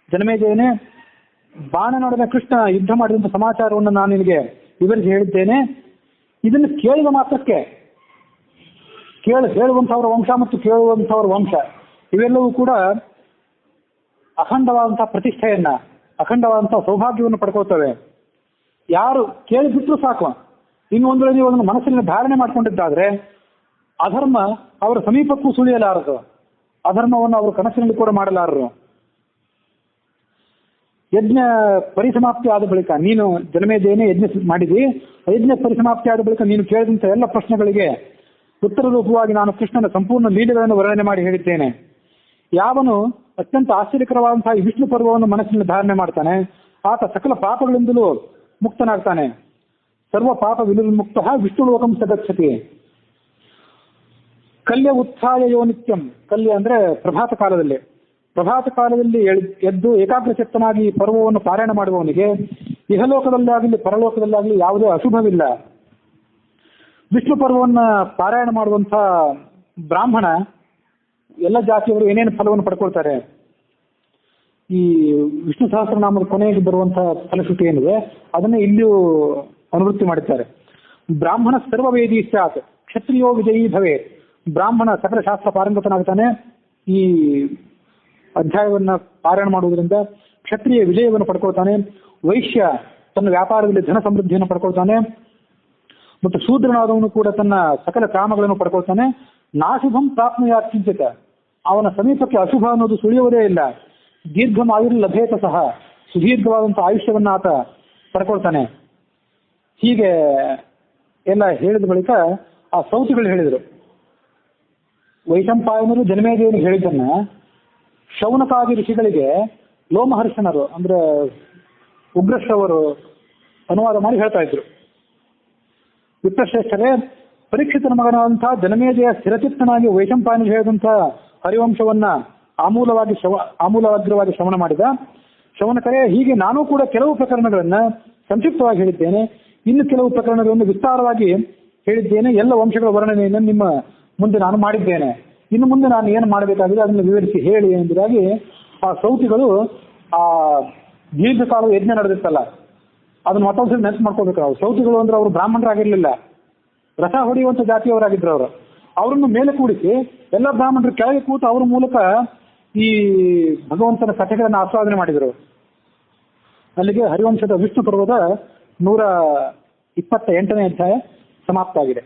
ಜನಮೇಜಯನೇ, ಬಾಣನೊಡನೆ ಕೃಷ್ಣ ಯುದ್ಧ ಮಾಡಿದಂಥ ಸಮಾಚಾರವನ್ನು ನಾನು ನಿನಗೆ ವಿವರಿಸಿ ಹೇಳಿದ್ದೇನೆ. ಇದನ್ನು ಕೇಳಿದ ಮಾತ್ರಕ್ಕೆ ಹೇಳುವಂಥವರ ವಂಶ ಮತ್ತು ಕೇಳುವಂಥವರ ವಂಶ ಇವೆಲ್ಲವೂ ಕೂಡ ಅಖಂಡವಾದಂತಹ ಪ್ರತಿಷ್ಠೆಯನ್ನ, ಅಖಂಡವಾದಂತಹ ಸೌಭಾಗ್ಯವನ್ನು ಪಡ್ಕೊಳ್ತವೆ. ಯಾರು ಕೇಳಿಬಿಟ್ರು ಸಾಕು. ಇನ್ನು ಒಂದು ವೇಳೆ ನೀವು ಅದನ್ನು ಮನಸ್ಸಿನ ಧಾರಣೆ ಮಾಡ್ಕೊಂಡಿದ್ದಾದ್ರೆ ಅಧರ್ಮ ಅವರ ಸಮೀಪಕ್ಕೂ ಸುಳಿಯಲಾರದು, ಅಧರ್ಮವನ್ನು ಅವರು ಕನಸಿನಲ್ಲಿ ಕೂಡ ಮಾಡಲಾರರು. ಯಜ್ಞ ಪರಿಸಮಾಪ್ತಿ ಆದ ಬಳಿಕ ನೀನು ಜನಮೇಜಯನೇ ಯಜ್ಞ ಮಾಡಿದಿ, ಯಜ್ಞ ಪರಿಸಮಾಪ್ತಿ ಆದ ಬಳಿಕ ನೀನು ಕೇಳಿದಂಥ ಎಲ್ಲ ಪ್ರಶ್ನೆಗಳಿಗೆ ಉತ್ತರ ರೂಪವಾಗಿ ನಾನು ಕೃಷ್ಣನ ಸಂಪೂರ್ಣ ಲೀಲೆಗಳನ್ನು ವರ್ಣನೆ ಮಾಡಿ ಹೇಳಿದ್ದೇನೆ. ಯಾವನು ಅತ್ಯಂತ ಆಶ್ಚರ್ಯಕರವಾದಂತಹ ಈ ವಿಷ್ಣು ಪರ್ವವನ್ನು ಮನಸ್ಸಿನಲ್ಲಿ ಧಾರಣೆ ಮಾಡ್ತಾನೆ ಆತ ಸಕಲ ಪಾಪಗಳಿಂದಲೂ ಮುಕ್ತನಾಗ್ತಾನೆ. ಸರ್ವ ಪಾಪ ವಿನಿರ್ಮುಕ್ತ ವಿಷ್ಣು ಲೋಕಂ ಸಗಚ್ಚತಿ. ಕಲ್ಯ ಉತ್ಥಾಯ ಯೋ ನಿತ್ಯಂ. ಕಲ್ಯ ಅಂದ್ರೆ ಪ್ರಭಾತ ಕಾಲದಲ್ಲಿ, ಪ್ರಭಾತ ಕಾಲದಲ್ಲಿ ಎದ್ದು ಏಕಾಗ್ರಚಿತ್ತನಾಗಿ ಈ ಪರ್ವವನ್ನು ಪಾರಾಯಣ ಮಾಡುವವನಿಗೆ ಇಹಲೋಕದಲ್ಲಾಗಲಿ ಪರಲೋಕದಲ್ಲಾಗಲಿ ಯಾವುದೇ ಅಶುಭವಿಲ್ಲ. ವಿಷ್ಣು ಪರ್ವವನ್ನು ಪಾರಾಯಣ ಮಾಡುವಂಥ ಬ್ರಾಹ್ಮಣ ಎಲ್ಲ ಜಾತಿಯವರು ಏನೇನು ಫಲವನ್ನು ಪಡ್ಕೊಳ್ತಾರೆ. ಈ ವಿಷ್ಣು ಸಹಸ್ರನಾಮದ ಕೊನೆಗೆ ಬರುವಂತಹ ಫಲಶ್ರುತಿ ಏನಿದೆ ಅದನ್ನೇ ಇಲ್ಲಿಯೂ ಅನುವೃತ್ತಿ ಮಾಡುತ್ತಾರೆ. ಬ್ರಾಹ್ಮಣ ಸರ್ವವೇದಿ ಸ್ಯಾತ್ ಕ್ಷತ್ರಿಯೋ ವಿಜಯೀ ಭವೇ. ಬ್ರಾಹ್ಮಣ ಸಕಲ ಶಾಸ್ತ್ರ ಪಾರಂಗತನಾಗ್ತಾನೆ. ಈ ಅಧ್ಯಾಯವನ್ನ ಪಾರಾಯಣ ಮಾಡುವುದರಿಂದ ಕ್ಷತ್ರಿಯ ವಿಜಯವನ್ನು ಪಡ್ಕೊಳ್ತಾನೆ. ವೈಶ್ಯ ತನ್ನ ವ್ಯಾಪಾರದಲ್ಲಿ ಧನ ಸಮೃದ್ಧಿಯನ್ನು ಪಡ್ಕೊಳ್ತಾನೆ. ಮತ್ತು ಶೂದ್ರನಾದವನು ಕೂಡ ತನ್ನ ಸಕಲ ಕಾಮಗಳನ್ನು ಪಡ್ಕೊಳ್ತಾನೆ. ನಾಶುಭಂ ಪ್ರಾಪ್ನುಯಾತ್ ಕಿಂಚಿತ. ಅವನ ಸಮೀಪಕ್ಕೆ ಅಶುಭ ಅನ್ನೋದು ಸುಳಿಯುವುದೇ ಇಲ್ಲ. ದೀರ್ಘಂ ಆಯುರ್ ಲಭೇತ ಸಹ. ಸುದೀರ್ಘವಾದಂತಹ ಆಯುಷ್ಯವನ್ನ ಆತ ಪಡ್ಕೊಳ್ತಾನೆ. ಹೀಗೆ ಎಲ್ಲ ಹೇಳಿದ ಬಳಿಕ ಆ ಸೌತಿಗಳು ಹೇಳಿದರು. ವೈಶಂಪಾಯನರು ಜನಮೇಜಯನಿಗೆ ಹೇಳಿದ್ದನ್ನ ಶೌನಕಾದಿ ಋಷಿಗಳಿಗೆ ಲೋಮಹರ್ಷಣರು ಅಂದ್ರೆ ಉಗ್ರಶ್ರವರು ಅನುವಾದ ಮಾಡಿ ಹೇಳ್ತಾ ಇದ್ರು. ವಿಪ್ರಶ್ರೇಷ್ಠರೇ, ಪರೀಕ್ಷಿತನ ಮಗನಾದಂತಹ ಜನಮೇಜಯ ಸ್ಥಿರಚಿತ್ತನಾಗಿ ವೈಶಂಪಾಯನಿಗೆ ಹೇಳಿದಂತಹ ಹರಿವಂಶವನ್ನ ಆಮೂಲವಾಗ್ರವಾಗಿ ಶ್ರವಣ ಮಾಡಿದ. ಶೌನಕರೇ, ಹೀಗೆ ನಾನು ಕೂಡ ಕೆಲವು ಪ್ರಕರಣಗಳನ್ನ ಸಂಕ್ಷಿಪ್ತವಾಗಿ ಹೇಳಿದ್ದೇನೆ, ಇನ್ನು ಕೆಲವು ಪ್ರಕರಣಗಳನ್ನು ವಿಸ್ತಾರವಾಗಿ ಹೇಳಿದ್ದೇನೆ. ಎಲ್ಲ ವಂಶಗಳ ವರ್ಣನೆಯನ್ನು ನಿಮ್ಮ ಮುಂದೆ ನಾನು ಮಾಡಿದ್ದೇನೆ. ಇನ್ನು ಮುಂದೆ ನಾನು ಏನು ಮಾಡಬೇಕಾಗಿದೆ ಅದನ್ನು ವಿವರಿಸಿ ಹೇಳಿ ಎಂಬುದಾಗಿ ಆ ಸೌತಿಗಳು ಆ ದೀರ್ಘಕಾಲ ಯಜ್ಞ ನಡೆದಿತ್ತಲ್ಲ ಅದನ್ನು ಮತ್ತೊಂದ್ಸರಿ ನೆನಪು ಮಾಡ್ಕೋಬೇಕು. ನಾವು ಸೌತಿಗಳು ಅಂದ್ರೆ ಅವರು ಬ್ರಾಹ್ಮಣರಾಗಿರ್ಲಿಲ್ಲ, ರಸ ಹೊಡೆಯುವಂತ ಜಾತಿಯವರಾಗಿದ್ರು. ಅವರನ್ನು ಮೇಲೆ ಕೂಡಿಸಿ ಎಲ್ಲ ಬ್ರಾಹ್ಮಣರು ಕೆಳಗೆ ಕೂತು ಅವರ ಮೂಲಕ ಈ ಭಗವಂತನ ಕಥೆಗಳನ್ನು ಆಸ್ವಾದನೆ ಮಾಡಿದರು. ಅಲ್ಲಿಗೆ ಹರಿವಂಶದ ವಿಷ್ಣು ಪರ್ವದ 128ನೇ ಅಧ್ಯಾಯ ಸಮಾಪ್ತ ಆಗಿದೆ.